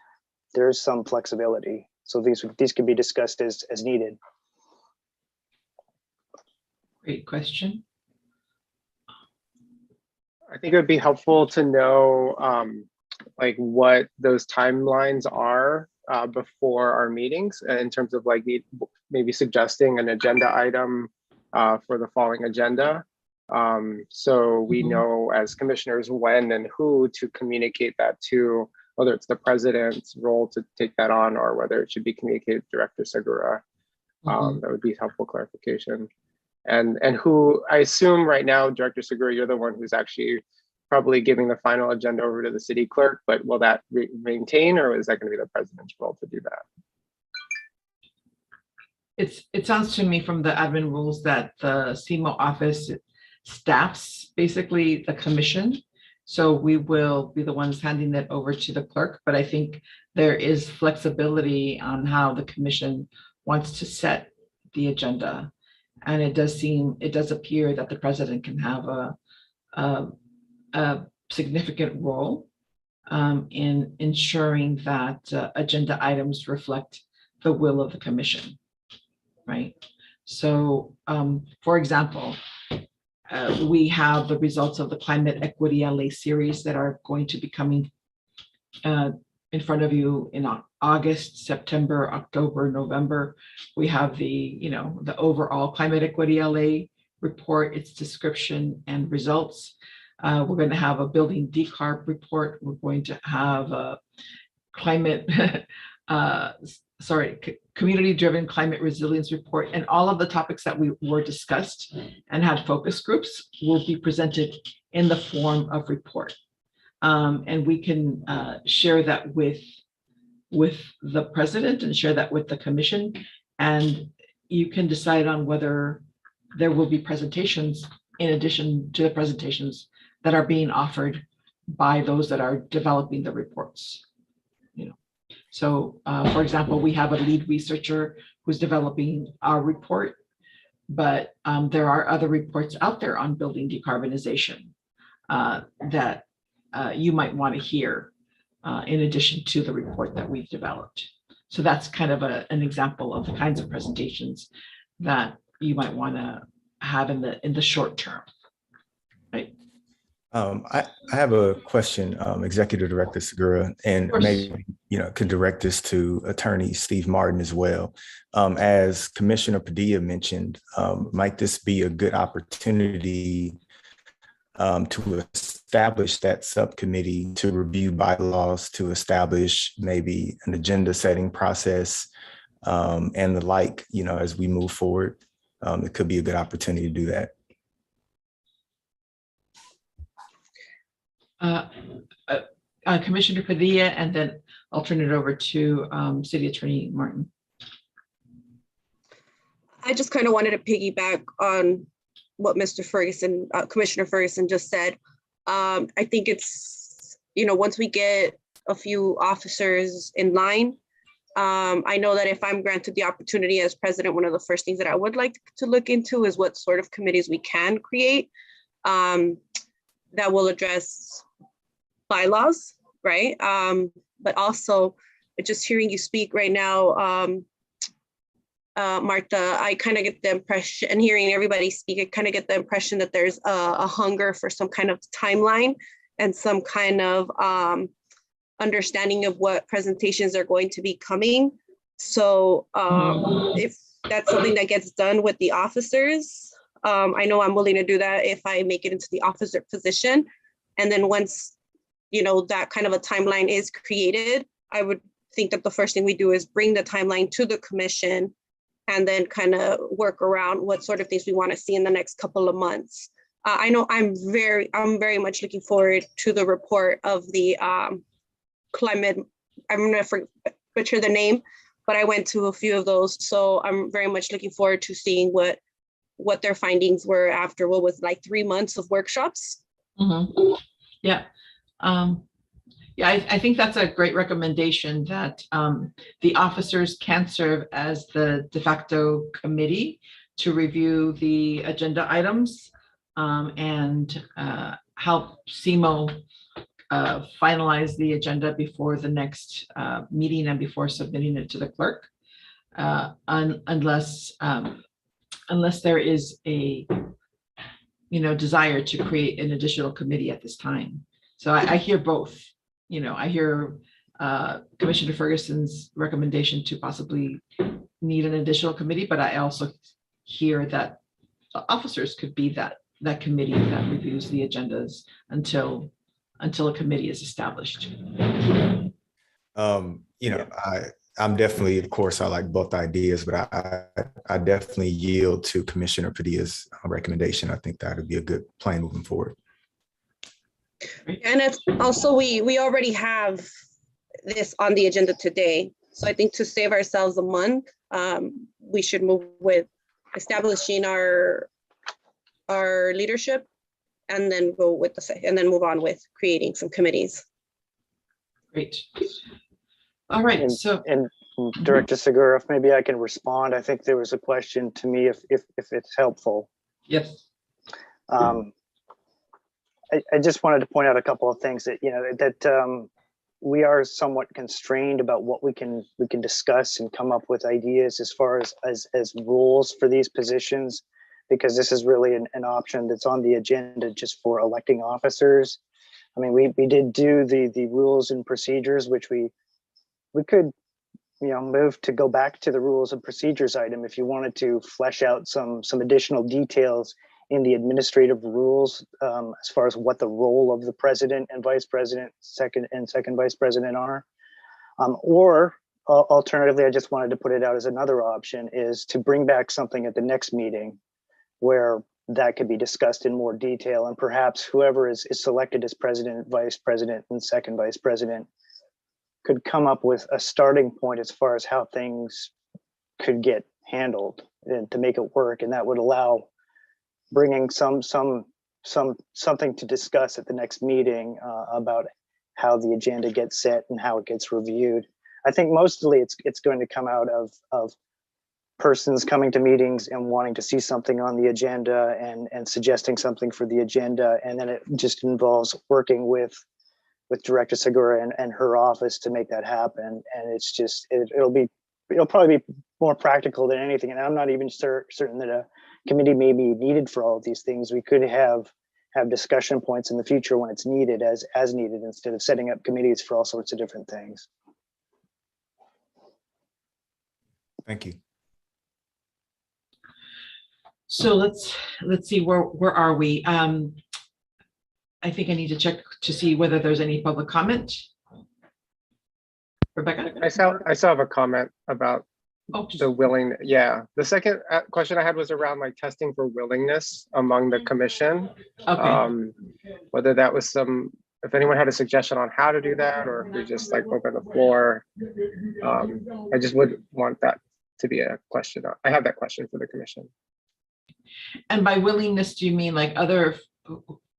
S9: there's some flexibility. So these can be discussed as needed.
S1: Great question.
S2: I think it would be helpful to know like what those timelines are before our meetings, in terms of like maybe suggesting an agenda item for the following agenda. So we know as commissioners when and who to communicate that to, whether it's the president's role to take that on or whether it should be communicated to Director Segura. That would be helpful clarification. And who, I assume right now, Director Segura, you're the one who's actually probably giving the final agenda over to the city clerk, but will that maintain, or is that going to be the president's role to do that?
S1: It sounds to me from the admin rules that the CMO office staffs basically the commission. So we will be the ones handing that over to the clerk, but I think there is flexibility on how the commission wants to set the agenda. And it does appear that the president can have a significant role in ensuring that agenda items reflect the will of the commission, right? So, for example, we have the results of the Climate Equity LA series that are going to be coming in front of you in August, September, October, November. We have the overall Climate Equity LA report, its description and results. We're going to have a building decarb report. We're going to have a community-driven climate resilience report, and all of the topics that were discussed and had focus groups will be presented in the form of report. And we can share that with the president and share that with the commission, and you can decide on whether there will be presentations in addition to the presentations that are being offered by those that are developing the reports. So for example, we have a lead researcher who's developing our report, but there are other reports out there on building decarbonization that you might want to hear in addition to the report that we've developed. So that's kind of an example of the kinds of presentations that you might want to have in the short term, right?
S14: I have a question, Executive Director Segura, and maybe can direct this to Attorney Steve Martin as well. As Commissioner Padilla mentioned, might this be a good opportunity to establish that subcommittee to review bylaws, to establish maybe an agenda setting process and the like, as we move forward? It could be a good opportunity to do that.
S1: Commissioner Padilla, and then I'll turn it over to City Attorney Martin.
S10: I just kind of wanted to piggyback on what Mr. Ferguson, Commissioner Ferguson just said. I think it's, once we get a few officers in line, I know that if I'm granted the opportunity as president, one of the first things that I would like to look into is what sort of committees we can create that will address bylaws, right? But also just hearing you speak right now, Martha, I kind of get the impression, and hearing everybody speak, I kind of get the impression that there's a hunger for some kind of timeline and some kind of understanding of what presentations are going to be coming. So if that's something that gets done with the officers, I know I'm willing to do that if I make it into the officer position. And then once, that kind of a timeline is created, I would think that the first thing we do is bring the timeline to the commission and then kind of work around what sort of things we want to see in the next couple of months. I know I'm very much looking forward to the report of the climate, I'm going to butcher the name, but I went to a few of those. So I'm very much looking forward to seeing what their findings were after what was like 3 months of workshops.
S1: Mm-hmm. Yeah. I think that's a great recommendation that the officers can serve as the de facto committee to review the agenda items and help CMO finalize the agenda before the next meeting and before submitting it to the clerk, unless there is a desire to create an additional committee at this time. So I hear both. I hear Commissioner Ferguson's recommendation to possibly need an additional committee, but I also hear that the officers could be that committee that reviews the agendas until a committee is established.
S14: I'm definitely, of course, I like both ideas, but I definitely yield to Commissioner Padilla's recommendation. I think that would be a good plan moving forward.
S10: And it's also, we already have this on the agenda today. So I think to save ourselves a month, we should move with establishing our leadership and then go with and then move on with creating some committees.
S1: Great. All right.
S9: And Director Segura, if maybe I can respond. I think there was a question to me if it's helpful.
S1: Yes.
S9: I just wanted to point out a couple of things that, we are somewhat constrained about what we can discuss and come up with ideas as far as rules for these positions, because this is really an option that's on the agenda just for electing officers. I mean, we did do the rules and procedures, which we could, move to go back to the rules and procedures item if you wanted to flesh out some additional details in the administrative rules as far as what the role of the president and vice president, second vice president are. Or alternatively, I just wanted to put it out as another option, is to bring back something at the next meeting where that could be discussed in more detail, and perhaps whoever is selected as president, vice president, and second vice president could come up with a starting point as far as how things could get handled and to make it work. And that would allow bringing something to discuss at the next meeting about how the agenda gets set and how it gets reviewed. I think mostly it's going to come out of persons coming to meetings and wanting to see something on the agenda and suggesting something for the agenda. And then it just involves working with Director Segura and her office to make that happen. And it's just, it'll probably be more practical than anything. And I'm not even certain that a committee may be needed for all of these things. We could have discussion points in the future when it's needed as needed, instead of setting up committees for all sorts of different things.
S14: Thank you.
S1: So let's see, where are we? I think I need to check to see whether there's any public comment. Rebecca?
S2: I still have a comment about the willing. Yeah, the second question I had was around like testing for willingness among the commission.
S1: Okay.
S2: Whether that was if anyone had a suggestion on how to do that, or if we just like open the floor. I just would want that to be a question. I have that question for the commission.
S1: And by willingness, do you mean like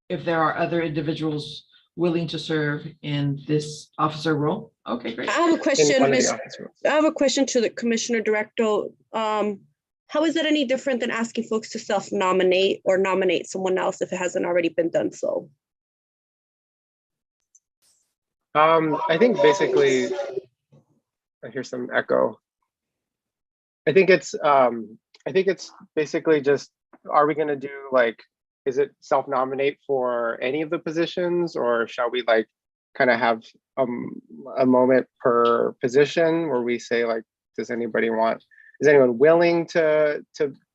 S1: if there are other individuals willing to serve in this officer role? Okay, great.
S10: I have a question,
S2: I
S10: have a question to the Commissioner Director. How is that any different than asking folks to self-nominate or nominate someone else if it hasn't already been done so?
S2: I think basically, I hear some echo. I think it's basically just, are we going to do like, is it self-nominate for any of the positions, or shall we like kind of have a moment per position where we say like, is anyone willing to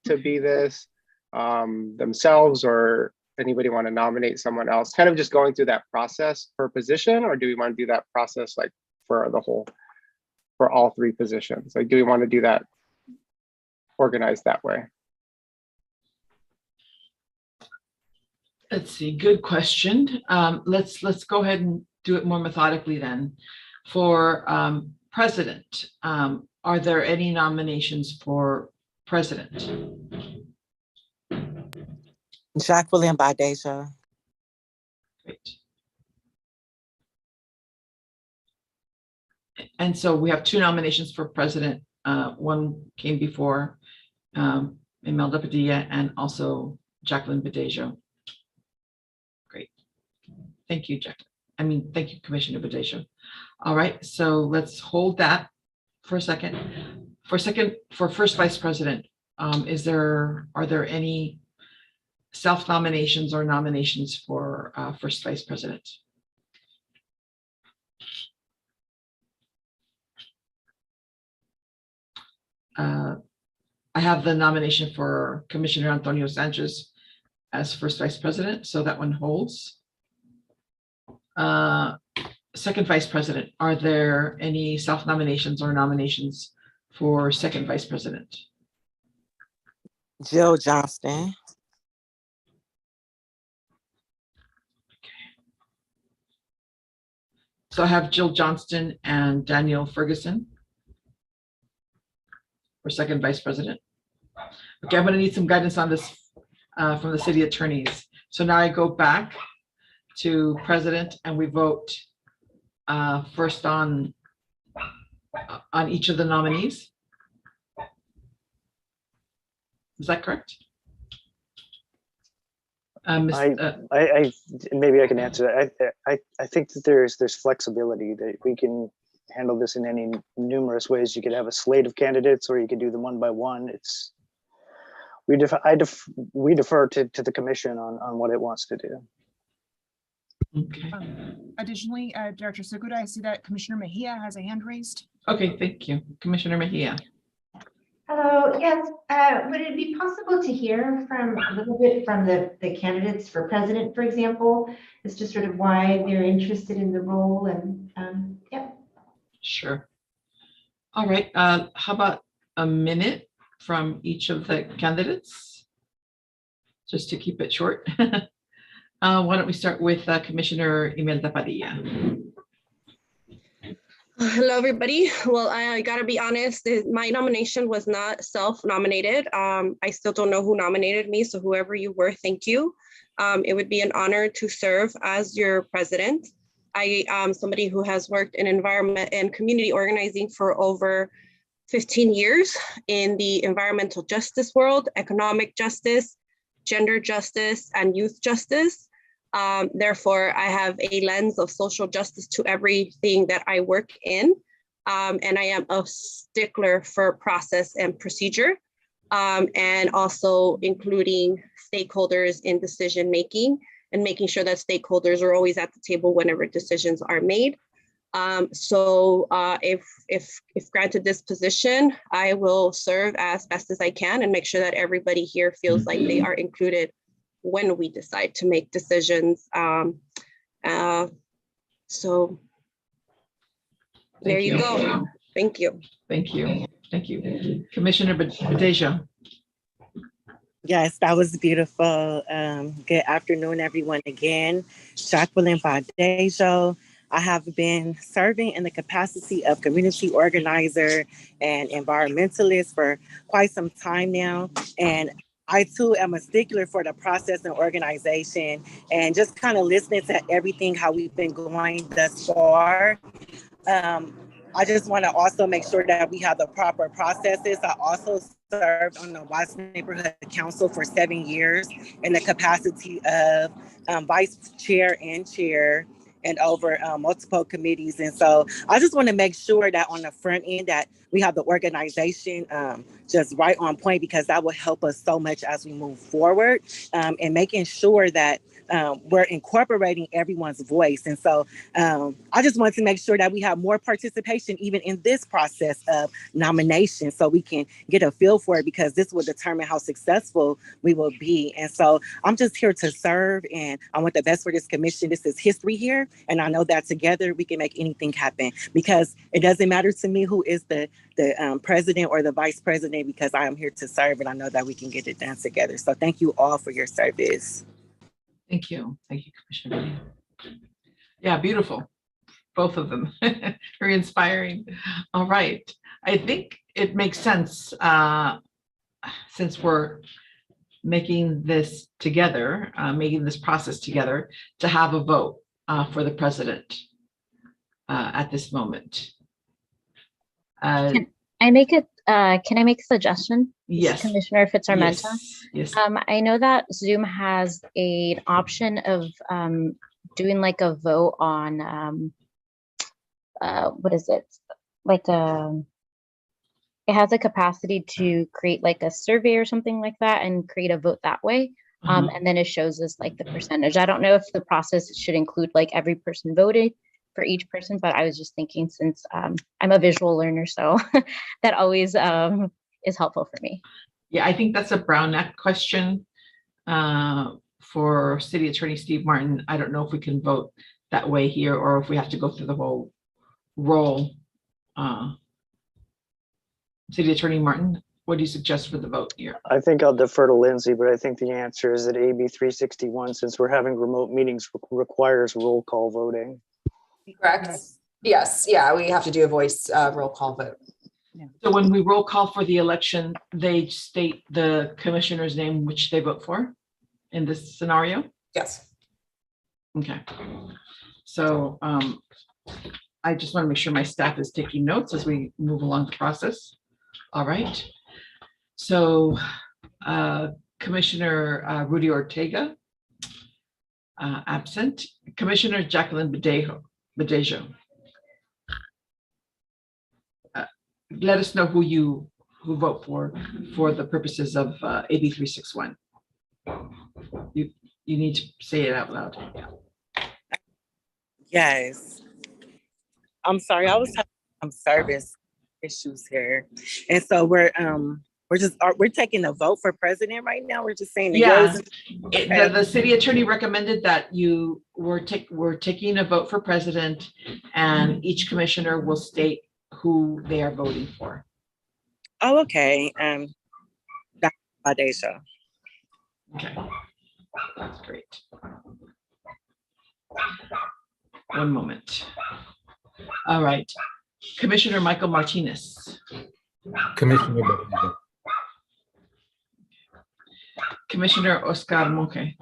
S2: be this themselves, or anybody want to nominate someone else? Kind of just going through that process per position, or do we want to do that process like for all three positions? Like, do we want to do that organized that way?
S1: Let's see, good question. Let's go ahead and do it more methodically then. For president, are there any nominations for president?
S8: Jacqueline Badeja.
S1: Great. And so we have two nominations for president. One came before Imelda Padilla and also Jacqueline Badeja. Great. Thank you, Jacqueline. Thank you, Commissioner Badeja. All right, so let's hold that for a second. For first vice president, are there any self-nominations or nominations for first vice president? I have the nomination for Commissioner Antonio Sanchez as first vice president, so that one holds. Second vice president, are there any self-nominations or nominations for second vice president?
S8: Jill Johnston.
S1: So I have Jill Johnston and Daniel Ferguson for second vice president. Okay, I'm going to need some guidance on this from the city attorneys. So now I go back to president and we vote first on on each of the nominees? Is that correct?
S9: Maybe I can answer that. I think that there's flexibility that we can handle this in any numerous ways. You could have a slate of candidates, or you could do them one by one. We defer to the commission on what it wants to do.
S1: Okay.
S3: Additionally, Director Segura, I see that Commissioner Mejia has a hand raised.
S1: Okay, thank you. Commissioner Mejia.
S11: Hello, yes, would it be possible to hear from a little bit from the candidates for president, for example, as to sort of why they're interested in the role and, yeah.
S1: Sure. All right, how about a minute from each of the candidates? Just to keep it short. Why don't we start with Commissioner Imelda Padilla?
S10: Hello, everybody. Well, I gotta be honest, my nomination was not self-nominated. I still don't know who nominated me, so whoever you were, thank you. It would be an honor to serve as your president. I am somebody who has worked in environment and community organizing for over 15 years in the environmental justice world, economic justice, gender justice, and youth justice. Therefore, I have a lens of social justice to everything that I work in. And I am a stickler for process and procedure, and also including stakeholders in decision making and making sure that stakeholders are always at the table whenever decisions are made. If granted this position, I will serve as best as I can and make sure that everybody here feels like they are included when we decide to make decisions. So there you go. Thank you.
S1: Thank you. Thank you. Commissioner Badejo.
S8: Yes, that was beautiful. Good afternoon, everyone. Again, Jacqueline Badejo. I have been serving in the capacity of community organizer and environmentalist for quite some time now. And I too am a stickler for the process and organization, and just kind of listening to everything, how we've been going thus far. I just want to also make sure that we have the proper processes. I also served on the Watts Neighborhood Council for 7 years in the capacity of vice chair and chair, and over multiple committees. And so I just want to make sure that on the front end that we have the organization just right on point, because that will help us so much as we move forward, and making sure that we're incorporating everyone's voice. And so I just want to make sure that we have more participation even in this process of nomination, so we can get a feel for it, because this will determine how successful we will be. And so I'm just here to serve, and I want the best for this commission. This is history here, and I know that together we can make anything happen, because it doesn't matter to me who is the president or the vice president, because I am here to serve, and I know that we can get it done together. So thank you all for your service.
S1: Thank you. Thank you, Commissioner. Yeah, beautiful. Both of them. Very inspiring. All right. I think it makes sense, since we're making this together, making this process together, to have a vote for the president at this moment.
S15: Can I make a suggestion?
S1: Yes.
S15: Commissioner Fitzarmenta.
S1: Yes.
S15: I know that Zoom has an option of doing like a vote on what is it? Like it has a capacity to create like a survey or something like that and create a vote that way. And then it shows us like the percentage. I don't know if the process should include like every person voted for each person, but I was just thinking, since I'm a visual learner, so that always is helpful for me.
S1: Yeah, I think that's a Brown Act question for City Attorney Steve Martin. I don't know if we can vote that way here, or if we have to go through the whole roll. City Attorney Martin, what do you suggest for the vote here?
S9: I think I'll defer to Lindsay, but I think the answer is that AB 361, since we're having remote meetings, requires roll call voting.
S6: Correct. Yes. Yeah, we have to do a voice roll call vote.
S1: So when we roll call for the election, they state the commissioner's name which they vote for in this scenario?
S6: Yes.
S1: Okay. So I just want to make sure my staff is taking notes as we move along the process. All right. So Commissioner Rudy Ortega, absent. Commissioner Jacqueline Badejo. Let us know who vote for the purposes of AB 361. You need to say it out loud. Yeah.
S8: Yes. I'm sorry, I was having some service issues here. And so we're taking a vote for president right now. We're just saying the
S1: Yeah,
S8: yes.
S1: the city attorney recommended that we're taking a vote for president, and each commissioner will state who they are voting for.
S8: Oh, okay. Dr. Badejo.
S1: Okay, that's great. One moment. All right, Commissioner Michael Martinez.
S16: Commissioner Badejo.
S1: Commissioner Oscar Monge.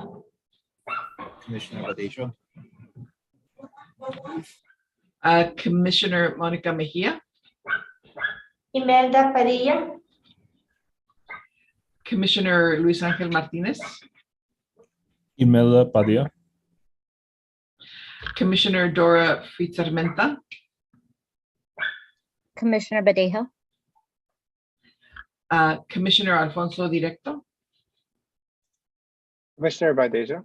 S13: Commissioner Badejo.
S1: Commissioner Monica Mejia.
S11: Imelda Padilla.
S1: Commissioner Luis Angel Martinez.
S16: Imelda Padilla.
S1: Commissioner Dora Fritzermenta.
S15: Commissioner Badejo.
S1: Commissioner Alfonso Directo.
S2: Commissioner Badejo.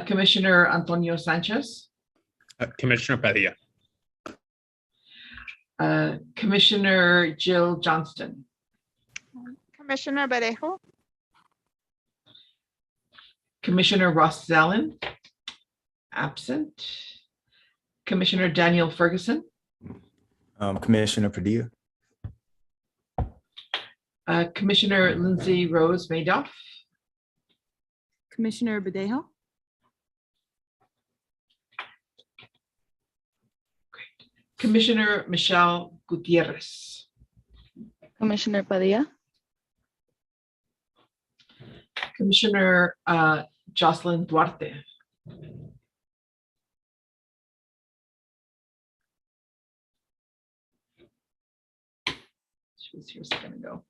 S1: Commissioner Antonio Sanchez.
S5: Commissioner Padilla.
S1: Commissioner Jill Johnston.
S4: Commissioner Badejo.
S1: Commissioner Ross Zallen. Absent. Commissioner Daniel Ferguson.
S14: Commissioner Padilla.
S1: Commissioner Lindsay Rose Madoff.
S3: Commissioner Badejo.
S1: Commissioner Michelle Gutierrez.
S4: Commissioner Padilla.
S1: Commissioner Jocelyn Duarte. She was here a second ago.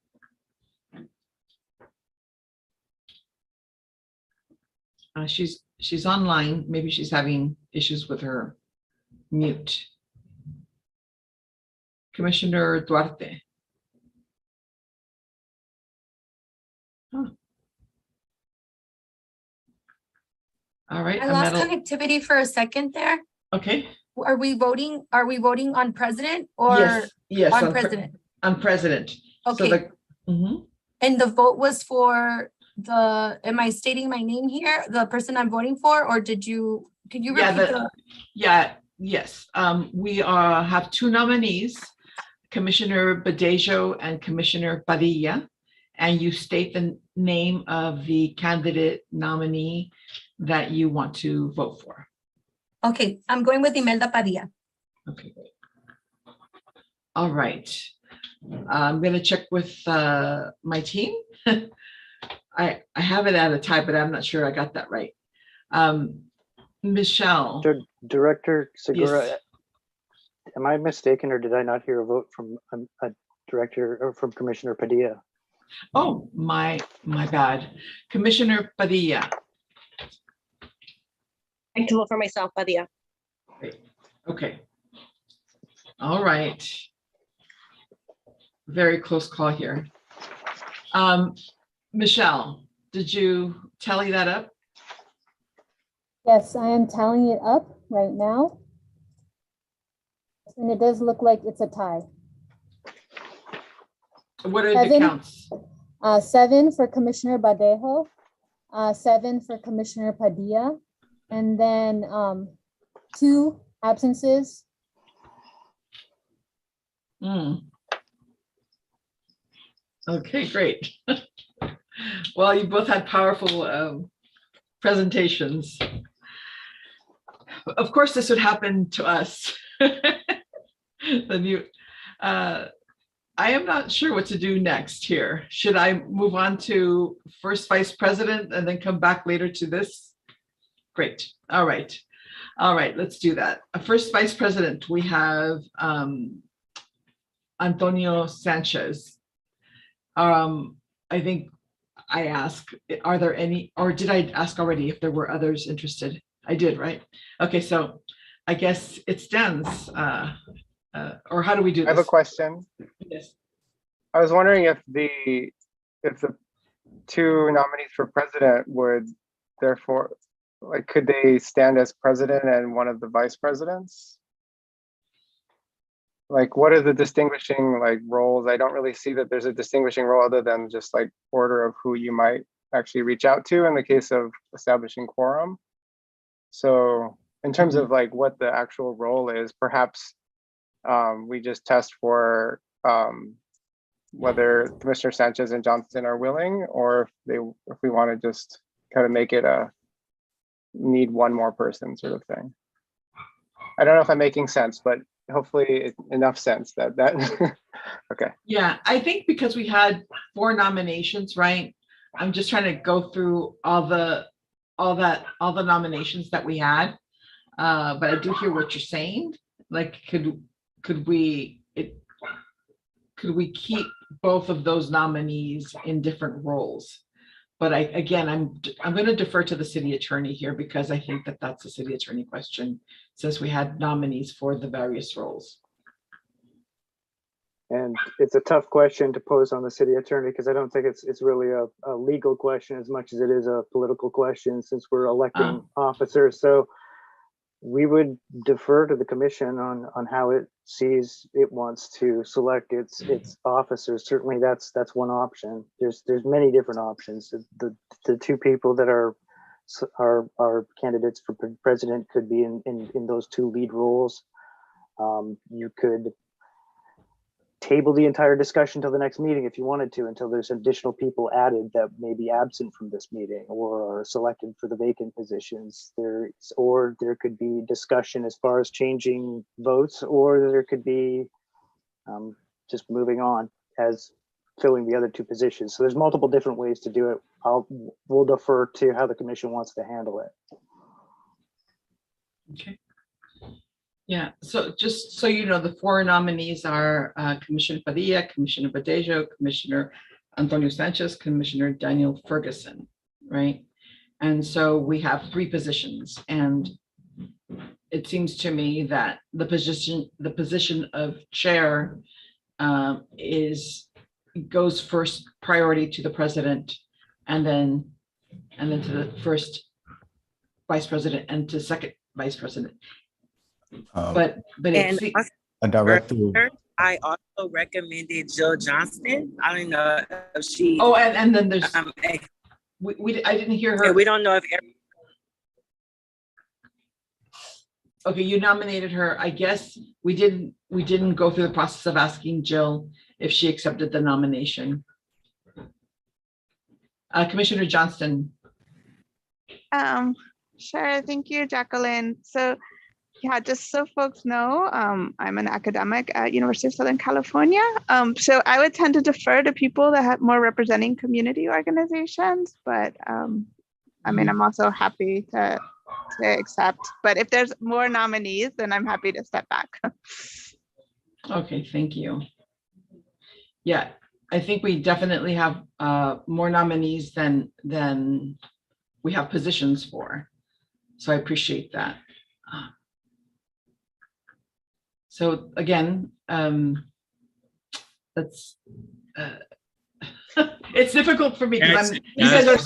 S1: She's online. Maybe she's having issues with her mute. Commissioner Duarte. Huh. All right.
S17: I lost connectivity for a second there.
S1: Okay.
S17: Are we voting on president or
S1: yes,
S17: on president?
S1: On president.
S17: Okay.
S1: So
S17: and the vote was for am I stating my name here? The person I'm voting for, or could you repeat
S1: yes. We have two nominees, Commissioner Badejo and Commissioner Padilla, and you state the name of the candidate nominee that you want to vote for.
S17: Okay, I'm going with Imelda Padilla.
S1: Okay, great. All right. I'm going to check with my team. I have it at a tie, but I'm not sure I got that right. Michelle.
S9: Director Segura,
S1: Yes.
S9: am I mistaken or did I not hear a vote from a director or from Commissioner Padilla?
S1: Oh, my bad. Commissioner Padilla.
S10: I can vote for myself, Padilla.
S1: Great. Okay. All right. Very close call here. Michelle, did you tally that up?
S7: Yes, I am tallying it up right now. And it does look like it's a tie.
S1: What are the counts?
S7: 7 for Commissioner Badejo, 7 for Commissioner Padilla, and then 2 absences.
S1: Okay, great. Well, you both had powerful presentations. Of course, this would happen to us. I am not sure what to do next here. Should I move on to first vice president and then come back later to this? Great. All right. All right, let's do that. First Vice President, we have Antonio Sanchez. I think I asked, are there any, or did I ask already if there were others interested? I did, right? Okay, so I guess it stands. Or how do we do
S2: I have a
S1: this?
S2: question.
S1: Yes.
S2: I was wondering if the two nominees for president would therefore, like, could they stand as president and one of the vice presidents? Like, what are the distinguishing like roles? I don't really see that there's a distinguishing role other than just like order of who you might actually reach out to in the case of establishing quorum. So in terms of like what the actual role is, perhaps we just test for whether Commissioner Sanchez and Johnston are willing, or if we want to just kind of make it a need one more person sort of thing. I don't know if I'm making sense, but hopefully enough sense that okay.
S1: Yeah, I think because we had 4 nominations, right? I'm just trying to go through all the nominations that we had. But I do hear what you're saying. Like, could we keep both of those nominees in different roles? But I'm going to defer to the city attorney here because I think that that's a city attorney question, since we had nominees for the various roles.
S9: And it's a tough question to pose on the city attorney because I don't think it's really a legal question as much as it is a political question, since we're electing officers. So we would defer to the commission on how it sees it wants to select its officers. Certainly that's one option. There's many different options. The two people that are candidates for president could be in those 2 lead roles. You could table the entire discussion till the next meeting if you wanted to, until there's additional people added that may be absent from this meeting or are selected for the vacant positions. Or there could be discussion as far as changing votes, or there could be just moving on as filling the other 2 positions. So there's multiple different ways to do it. We'll defer to how the commission wants to handle it.
S1: Okay. Yeah, so just so you know, the 4 nominees are Commissioner Padilla, Commissioner Badejo, Commissioner Antonio Sanchez, Commissioner Daniel Ferguson, right? And so we have 3 positions, and it seems to me that the position of chair goes first priority to the president, and then to the first vice president and to second vice president. But
S8: And
S14: a director.
S8: I also recommended Jill Johnston. I don't know if she.
S1: Oh, and then there's I didn't hear her.
S8: We don't know if.
S1: Okay, you nominated her. I guess we didn't go through the process of asking Jill if she accepted the nomination. Commissioner Johnston.
S4: Sure, thank you, Jacqueline. So yeah, just so folks know, I'm an academic at University of Southern California. So I would tend to defer to people that have more representing community organizations, but I mean, I'm also happy to accept, but if there's more nominees, then I'm happy to step back.
S1: Okay, thank you. Yeah, I think we definitely have more nominees than we have positions for. So I appreciate that. So again, that's it's difficult for me because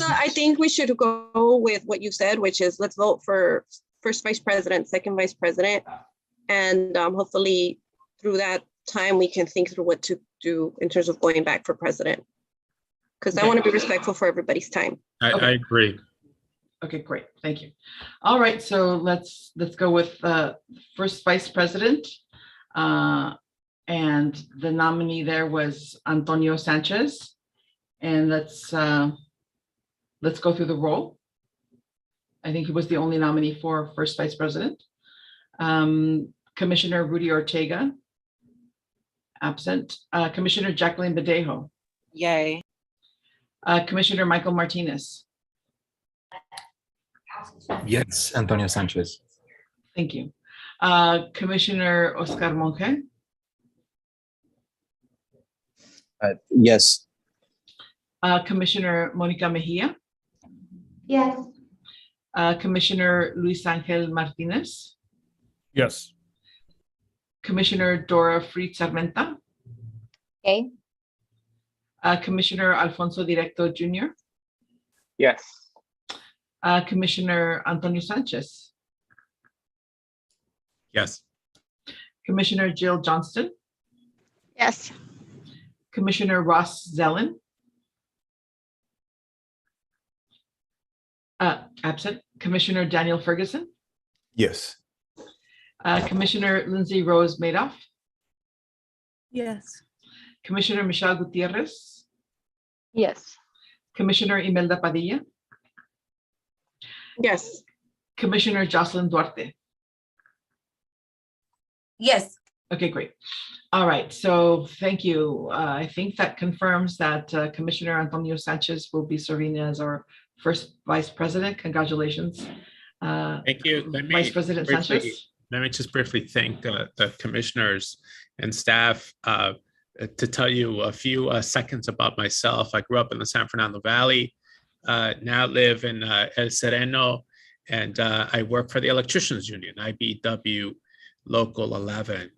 S10: I think we should go with what you said, which is let's vote for first vice president, second vice president, and hopefully through that time we can think through what to do in terms of going back for president. Because I want to be respectful for everybody's time.
S5: I agree.
S1: Okay, great, thank you. All right, so let's go with first vice president. And the nominee there was Antonio Sanchez. And let's go through the roll. I think he was the only nominee for first vice president. Commissioner Rudy Ortega, absent. Commissioner Jacqueline Badejo.
S8: Yay.
S1: Commissioner Michael Martinez.
S13: Yes, Antonio Sanchez.
S1: Thank you. Commissioner Oscar Monge,
S13: Yes.
S1: Commissioner Monica Mejia,
S11: Yes.
S1: Commissioner Luis Angel Martinez,
S16: Yes.
S1: Commissioner Dora Fritz Armenta,
S15: Okay.
S1: Commissioner Alfonso Directo Jr.,
S12: Yes.
S1: Commissioner Antonio Sanchez,
S5: Yes.
S1: Commissioner Jill Johnston,
S4: Yes.
S1: Commissioner Ross Zellin, absent, Commissioner Daniel Ferguson,
S14: Yes.
S1: Commissioner Lindsay Rose Madoff,
S8: Yes.
S1: Commissioner Michelle Gutierrez,
S10: Yes.
S1: Commissioner Imelda Padilla,
S10: Yes.
S1: Commissioner Jocelyn Duarte.
S17: Yes.
S1: Okay, great. All right, so thank you. I think that confirms that Commissioner Antonio Sanchez will be serving as our first vice president. Congratulations.
S5: Thank you.
S1: Vice President Sanchez.
S5: Let me just briefly thank the commissioners and staff. To tell you a few seconds about myself, I grew up in the San Fernando Valley, now live in El Sereno, and I work for the Electricians Union, IBW Local 11.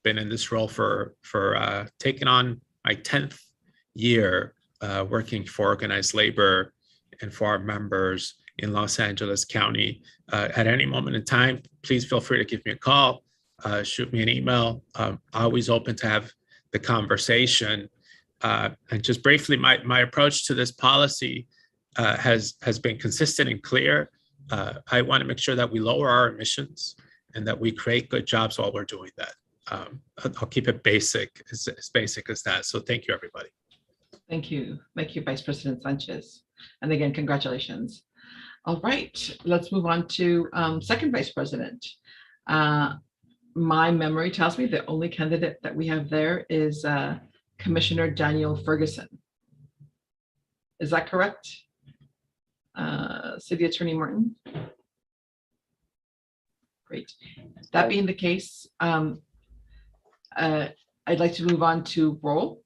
S5: Been in this role for taking on my 10th year working for organized labor and for our members in Los Angeles County. At any moment in time, please feel free to give me a call, shoot me an email. Always open to have the conversation. And just briefly, my approach to this policy has been consistent and clear. I want to make sure that we lower our emissions and that we create good jobs while we're doing that. I'll keep it basic, as basic as that. So thank you, everybody.
S1: Thank you. Thank you, Vice President Sanchez. And again, congratulations. All right, let's move on to second vice president. My memory tells me the only candidate that we have there is Commissioner Daniel Ferguson. Is that correct? City Attorney Martin? Great. That being the case, I'd like to move on to roll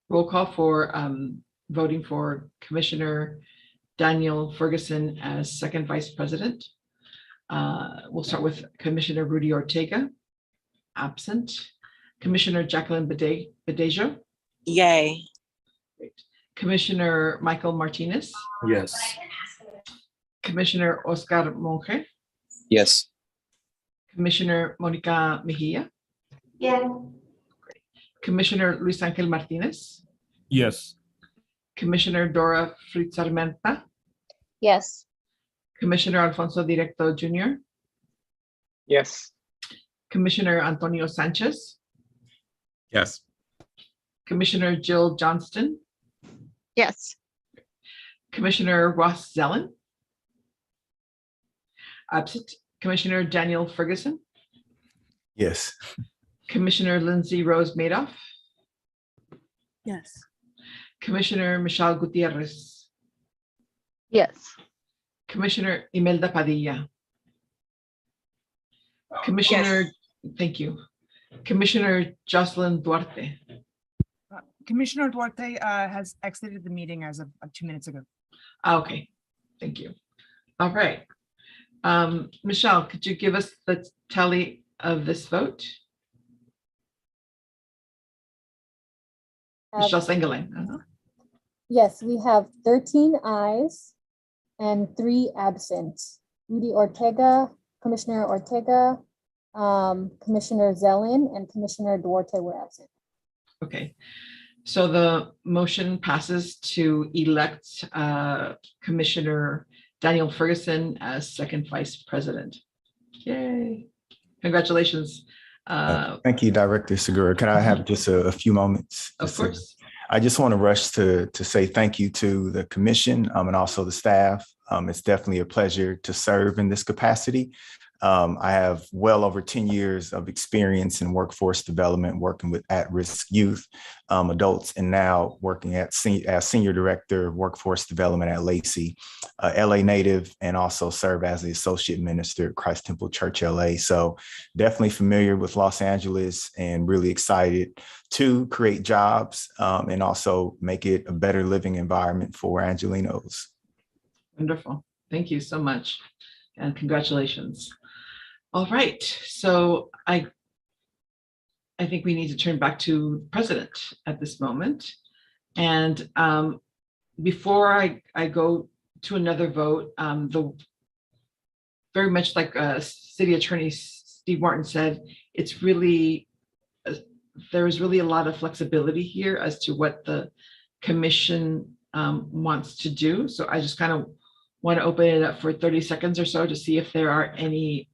S1: call for voting for Commissioner Daniel Ferguson as second vice president. We'll start with Commissioner Rudy Ortega, absent. Commissioner Jacqueline Badejo.
S8: Yay.
S1: Great. Commissioner Michael Martinez.
S16: Yes.
S1: Commissioner Oscar Monge.
S13: Yes.
S1: Commissioner Monica Mejia.
S11: Yes.
S1: Commissioner Luis Angel Martinez.
S16: Yes.
S1: Commissioner Dora Fritz Armenta.
S15: Yes.
S1: Commissioner Alfonso Directo Jr.
S12: Yes.
S1: Commissioner Antonio Sanchez.
S5: Yes.
S1: Commissioner Jill Johnston.
S4: Yes.
S1: Commissioner Ross Zellin. Absent. Commissioner Daniel Ferguson.
S14: Yes.
S1: Commissioner Lindsay Rose Madoff.
S8: Yes.
S1: Commissioner Michelle Gutierrez.
S10: Yes.
S1: Commissioner Imelda Padilla. Commissioner, thank you. Commissioner Jocelyn Duarte.
S3: Commissioner Duarte has exited the meeting as of 2 minutes ago.
S1: Okay, thank you. All right. Michelle, could you give us the tally of this vote? Michelle Sengelen.
S7: Yes, we have 13 ayes and 3 absent. Rudy Ortega, Commissioner Ortega, Commissioner Zellin, and Commissioner Duarte were absent.
S1: Okay, so the motion passes to elect Commissioner Daniel Ferguson as second vice president. Yay, congratulations.
S14: Thank you, Director Segura. Can I have just a few moments?
S1: Of course.
S14: I just want to rush to say thank you to the commission and also the staff. It's definitely a pleasure to serve in this capacity. I have well over 10 years of experience in workforce development, working with at-risk youth, adults, and now working as Senior Director of Workforce Development at Lacey, LA native, and also serve as the Associate Minister at Christ Temple Church LA. So definitely familiar with Los Angeles and really excited to create jobs and also make it a better living environment for Angelinos.
S1: Wonderful. Thank you so much. And congratulations. All right. So I think we need to turn back to President at this moment. And before I go to another vote, very much like City Attorney Steve Martin said, it's really, there's really a lot of flexibility here as to what the commission wants to do. So I just kind of want to open it up for 30 seconds or so to see if there are any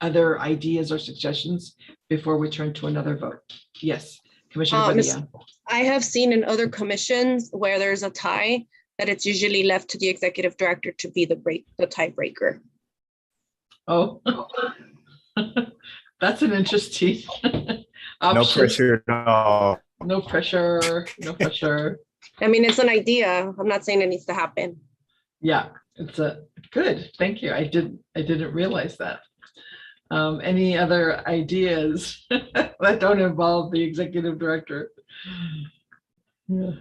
S1: other ideas or suggestions before we turn to another vote. Yes, Commissioner Padilla.
S10: I have seen in other commissions where there's a tie that it's usually left to the executive director to be the tiebreaker.
S1: Oh, that's an interesting
S14: No
S1: option.
S14: pressure at all.
S1: No pressure, no pressure.
S10: I mean, it's an idea. I'm not saying it needs to happen.
S1: Yeah, it's a good. Thank you. I didn't realize that. Any other ideas that don't involve the executive director? Yeah.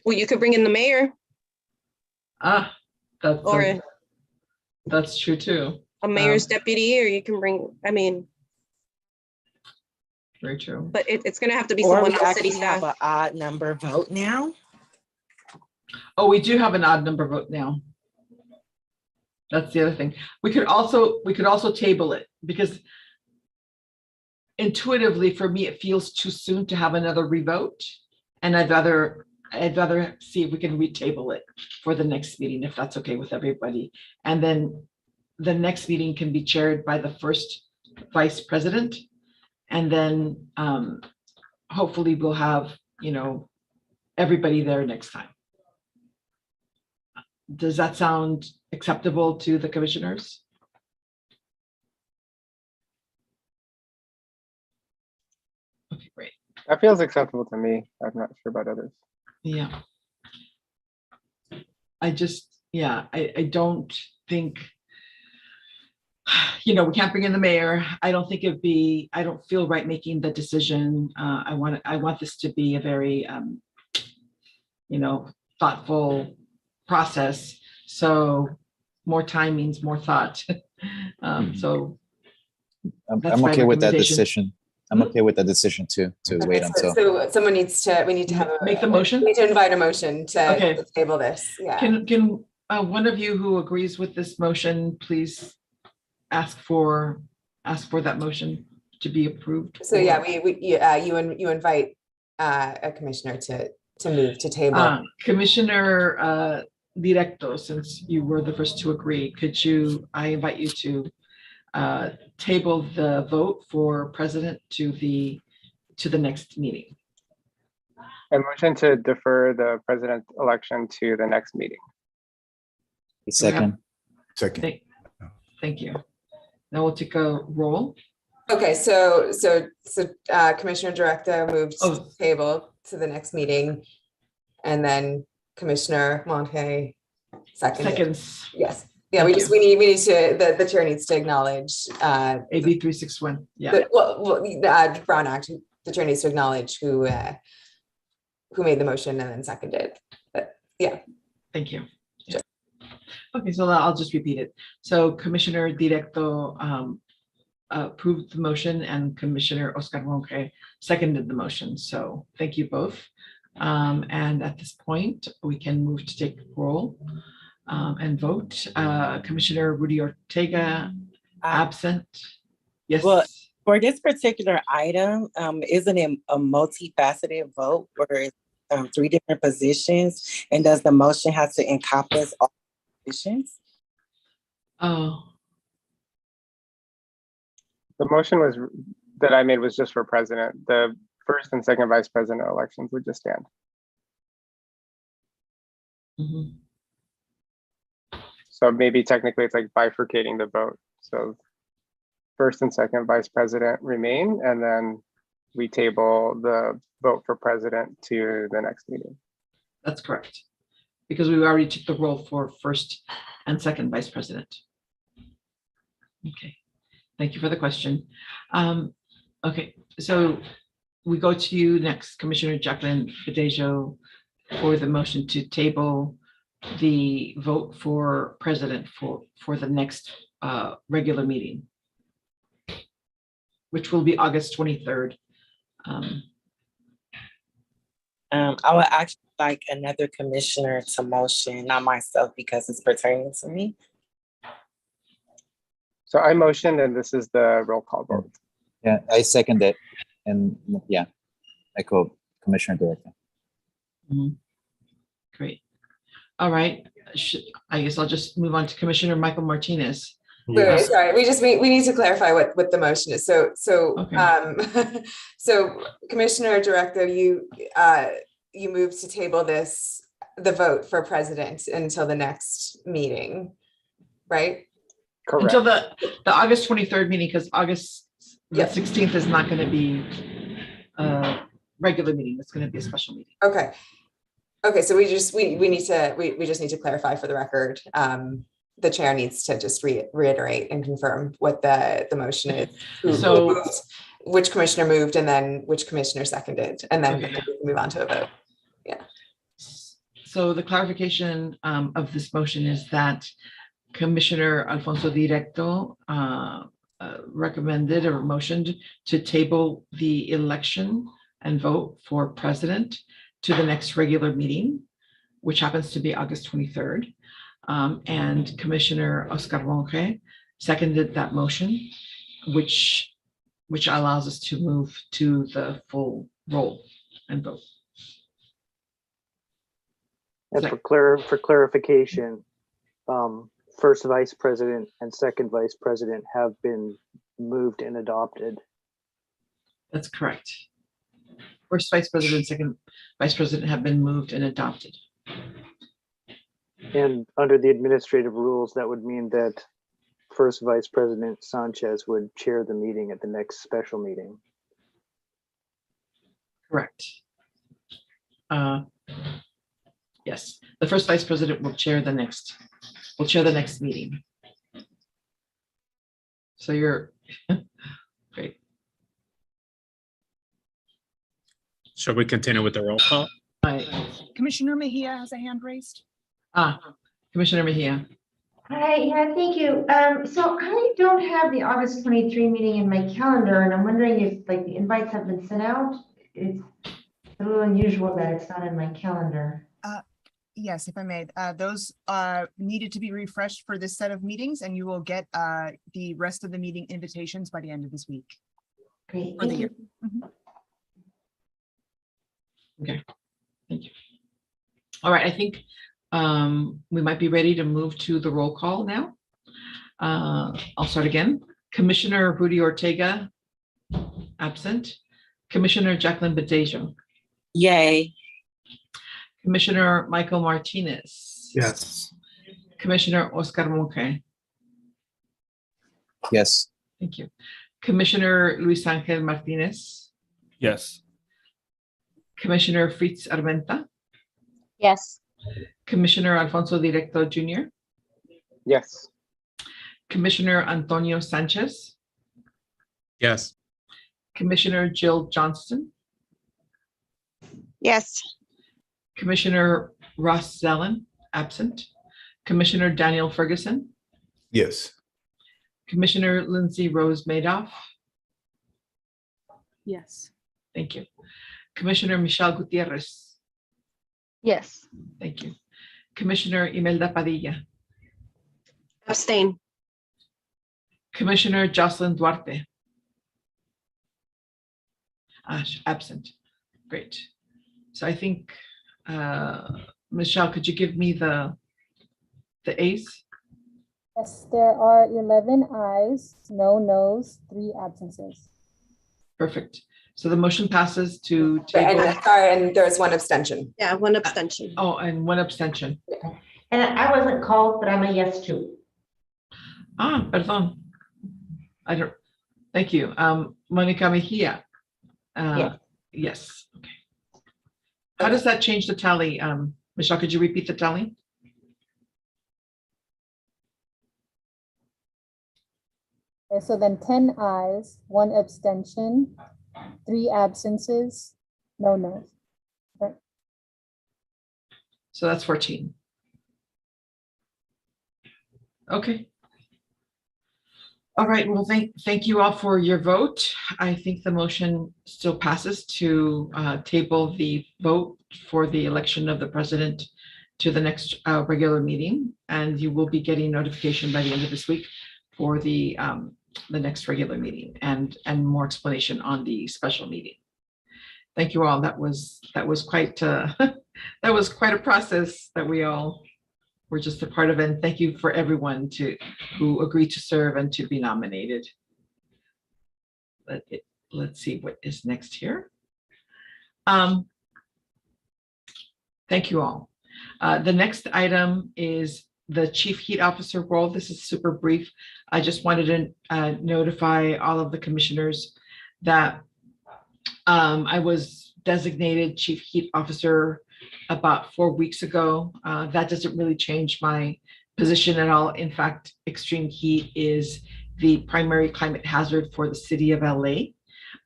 S10: Well, you could bring in the mayor
S1: Ah,
S10: or
S1: that's true too.
S10: a mayor's deputy, or you can bring, I mean,
S1: very true.
S10: but it's going to have to be
S8: Or
S10: someone
S8: we
S10: on city
S8: actually have
S10: staff.
S8: an odd number vote now.
S1: Oh, we do have an odd number vote now. That's the other thing. We could also table it because intuitively for me, it feels too soon to have another revote. And I'd rather see if we can retable it for the next meeting, if that's okay with everybody. And then the next meeting can be chaired by the first vice president. And then hopefully we'll have, everybody there next time. Does that sound acceptable to the commissioners? Okay, great.
S2: That feels acceptable to me. I'm not sure about others.
S1: Yeah. I don't think, we can't bring in the mayor. I don't think I don't feel right making the decision. I want this to be a very, thoughtful process. So more time means more thought. So
S13: I'm okay with that decision. I'm okay with that decision too, to wait until.
S6: So we need to have
S1: make the motion.
S6: We need to invite a motion
S1: Okay.
S6: to table this. Yeah.
S1: Can one of you who agrees with this motion, please ask for that motion to be approved?
S6: So yeah, you invite a commissioner to move to table.
S1: Commissioner Directo, since you were the first to agree, I invite you to table the vote for president to the next meeting.
S2: A motion to defer the president election to the next meeting.
S13: Second.
S1: Thank you. Now we'll take a roll.
S6: Okay, so Commissioner Director moved to table to the next meeting, and then Commissioner Monte
S1: seconds.
S6: Yes. Yeah, we need to, the chair needs to acknowledge
S1: AB 361. Yeah.
S6: Brown Act, the chair needs to acknowledge who made the motion and then seconded. But yeah.
S1: Thank you. Sure. Okay, so I'll just repeat it. So Commissioner Directo approved the motion and Commissioner Oscar Ronque seconded the motion. So thank you both. And at this point, we can move to take roll and vote. Commissioner Rudy Ortega, absent. Yes.
S8: Well, for this particular item, isn't it a multifaceted vote where it's 3 different positions? And does the motion have to encompass all positions?
S1: Oh.
S2: The motion that I made was just for president. The first and second vice president elections would just stand.
S1: Mm-hmm.
S2: So maybe technically it's like bifurcating the vote. So first and second vice president remain, and then we table the vote for president to the next meeting.
S1: That's correct. Because we already took the roll for first and second vice president. Okay, thank you for the question. Okay, so we go to you next, Commissioner Jacqueline Badejo, for the motion to table the vote for president for the next regular meeting, which will be August 23rd.
S8: I would actually like another commissioner to motion, not myself, because it's pertaining to me.
S2: So I motioned, and this is the roll call vote.
S13: Yeah, I second it. And yeah, echo Commissioner Director.
S1: Great. All right. I guess I'll just move on to Commissioner Michael Martinez.
S6: Wait, sorry, we need to clarify what the motion is. So
S1: Okay.
S6: so Commissioner Director, you moved to table the vote for president until the next meeting, right?
S2: Correct.
S1: Until the August 23rd meeting, because August the
S6: Yep.
S1: 16th is not going to be a regular meeting. It's going to be a special meeting.
S6: Okay. Okay, so we just need to clarify for the record. The chair needs to just reiterate and confirm what the motion is. Who moved, which commissioner moved, and then which commissioner seconded, and then we can move on to a vote. Yeah.
S1: So the clarification of this motion is that Commissioner Alfonso Directo recommended or motioned to table the election and vote for president to the next regular meeting, which happens to be August 23rd. And Commissioner Oscar Monge seconded that motion, which allows us to move to the full roll and vote.
S9: And for clarification, first vice president and second vice president have been moved and adopted.
S1: That's correct. First vice president, second vice president have been moved and adopted.
S9: And under the administrative rules, that would mean that first vice president Sanchez would chair the meeting at the next special meeting.
S1: Correct. Yes, the first vice president will chair the next meeting. So you're great.
S5: Shall we continue with the roll call?
S3: Commissioner Mejia has a hand raised.
S1: Commissioner Mejia.
S11: Hi, yeah, thank you. So I don't have the August 23 meeting in my calendar, and I'm wondering if like the invites have been sent out. It's a little unusual that it's not in my calendar.
S3: Yes, if I may, those needed to be refreshed for this set of meetings, and you will get the rest of the meeting invitations by the end of this week.
S11: Great,
S3: For the
S11: thank
S3: year.
S11: you.
S1: Okay, thank you. All right, I think we might be ready to move to the roll call now. I'll start again. Commissioner Rudy Ortega, absent. Commissioner Jacqueline Badejo.
S8: Yay.
S1: Commissioner Michael Martinez.
S16: Yes.
S1: Commissioner Oscar Monge.
S13: Yes.
S1: Thank you. Commissioner Luis Angel Martinez.
S16: Yes.
S1: Commissioner Fritz Armenta.
S15: Yes.
S1: Commissioner Alfonso Directo Jr.
S2: Yes.
S1: Commissioner Antonio Sanchez.
S5: Yes.
S1: Commissioner Jill Johnston.
S4: Yes.
S1: Commissioner Ross Zellen, absent. Commissioner Daniel Ferguson.
S14: Yes.
S1: Commissioner Lindsay Rose Madoff.
S17: Yes.
S1: Thank you. Commissioner Michelle Gutierrez.
S15: Yes.
S1: Thank you. Commissioner Imelda Padilla.
S10: Abstain.
S1: Commissioner Jocelyn Duarte. Absent. Great. So I think, Michelle, could you give me the A's?
S7: Yes, there are 11 ayes, no nos, 3 absences.
S1: Perfect. So the motion passes to
S6: And
S1: table.
S6: sorry, and there's one abstention.
S10: Yeah, one abstention.
S1: Oh, and one abstention.
S11: And I wasn't called, but I'm a yes too.
S1: Perdón. Thank you. Monica Mejia.
S15: Yes.
S1: Yes. Okay. How does that change the tally? Michelle, could you repeat the tally?
S7: Okay, so then 10 ayes, 1 abstention, 3 absences, no nos.
S1: So that's 14. Okay. All right, well, thank you all for your vote. I think the motion still passes to table the vote for the election of the president to the next regular meeting, and you will be getting notification by the end of this week for the next regular meeting and more explanation on the special meeting. Thank you all. That was quite that was quite a process that we all were just a part of, and thank you for everyone who agreed to serve and to be nominated. Let's see what is next here. Thank you all. The next item is the Chief Heat Officer role. This is super brief. I just wanted to notify all of the commissioners that I was designated Chief Heat Officer about 4 weeks ago. That doesn't really change my position at all. In fact, extreme heat is the primary climate hazard for the city of LA.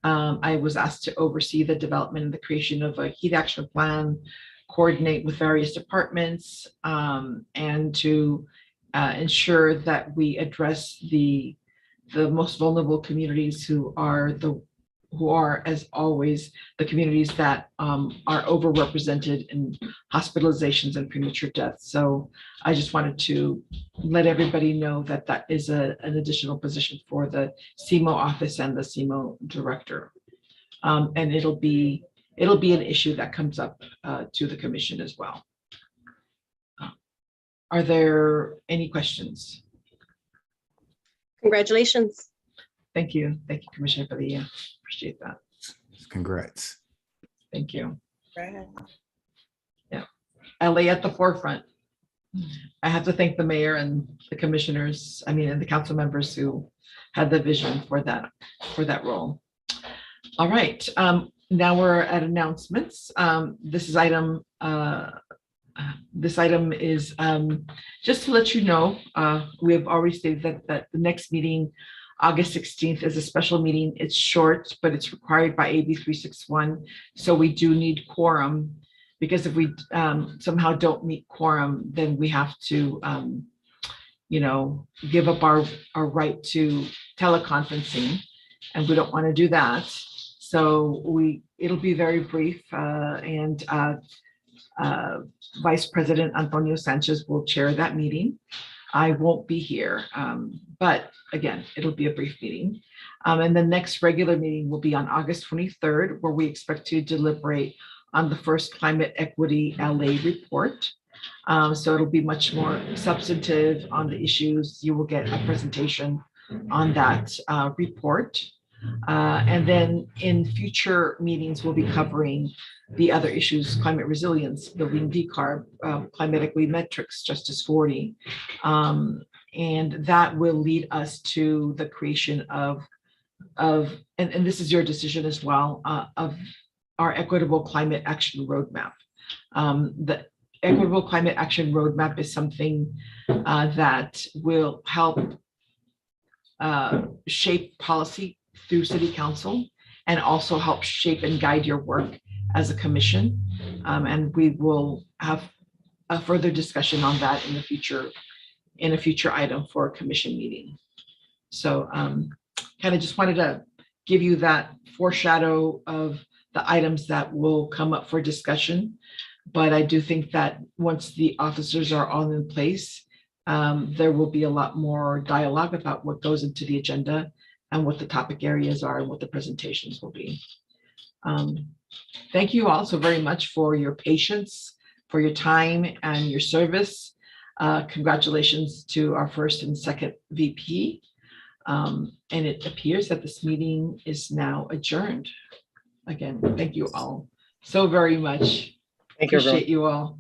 S1: I was asked to oversee the development and the creation of a heat action plan, coordinate with various departments, and to ensure that we address the most vulnerable communities who are, as always, the communities that are overrepresented in hospitalizations and premature deaths. So I just wanted to let everybody know that that is an additional position for the CMO office and the CMO director. And it'll be an issue that comes up to the commission as well. Are there any questions?
S10: Congratulations.
S1: Thank you. Thank you, Commissioner Padilla. Appreciate that.
S14: Congrats.
S1: Thank you. Yeah, LA at the forefront. I have to thank the mayor and the commissioners, and the council members who had the vision for that role. All right, now we're at announcements. This item is just to let you know, we have already stated that the next meeting, August 16th, is a special meeting. It's short, but it's required by AB 361. So we do need quorum, because if we somehow don't meet quorum, then we have to, give up our right to teleconferencing, and we don't want to do that. So it'll be very brief, and Vice President Antonio Sanchez will chair that meeting. I won't be here, but again, it'll be a brief meeting. And the next regular meeting will be on August 23rd, where we expect to deliberate on the first Climate Equity LA report. So it'll be much more substantive on the issues. You will get a presentation on that report. And then in future meetings, we'll be covering the other issues: climate resilience, building decarb, climate equity metrics, Justice 40. And that will lead us to the creation of and this is your decision as well, of our equitable climate action roadmap. The equitable climate action roadmap is something that will help shape policy through City Council, and also help shape and guide your work as a commission. And we will have a further discussion on that in a future item for a commission meeting. So kind of just wanted to give you that foreshadow of the items that will come up for discussion. But I do think that once the officers are all in place, there will be a lot more dialogue about what goes into the agenda and what the topic areas are and what the presentations will be. Thank you all so very much for your patience, for your time and your service. Congratulations to our first and second VP. And it appears that this meeting is now adjourned. Again, thank you all so very much.
S2: Thank you, everyone.
S1: Appreciate you all.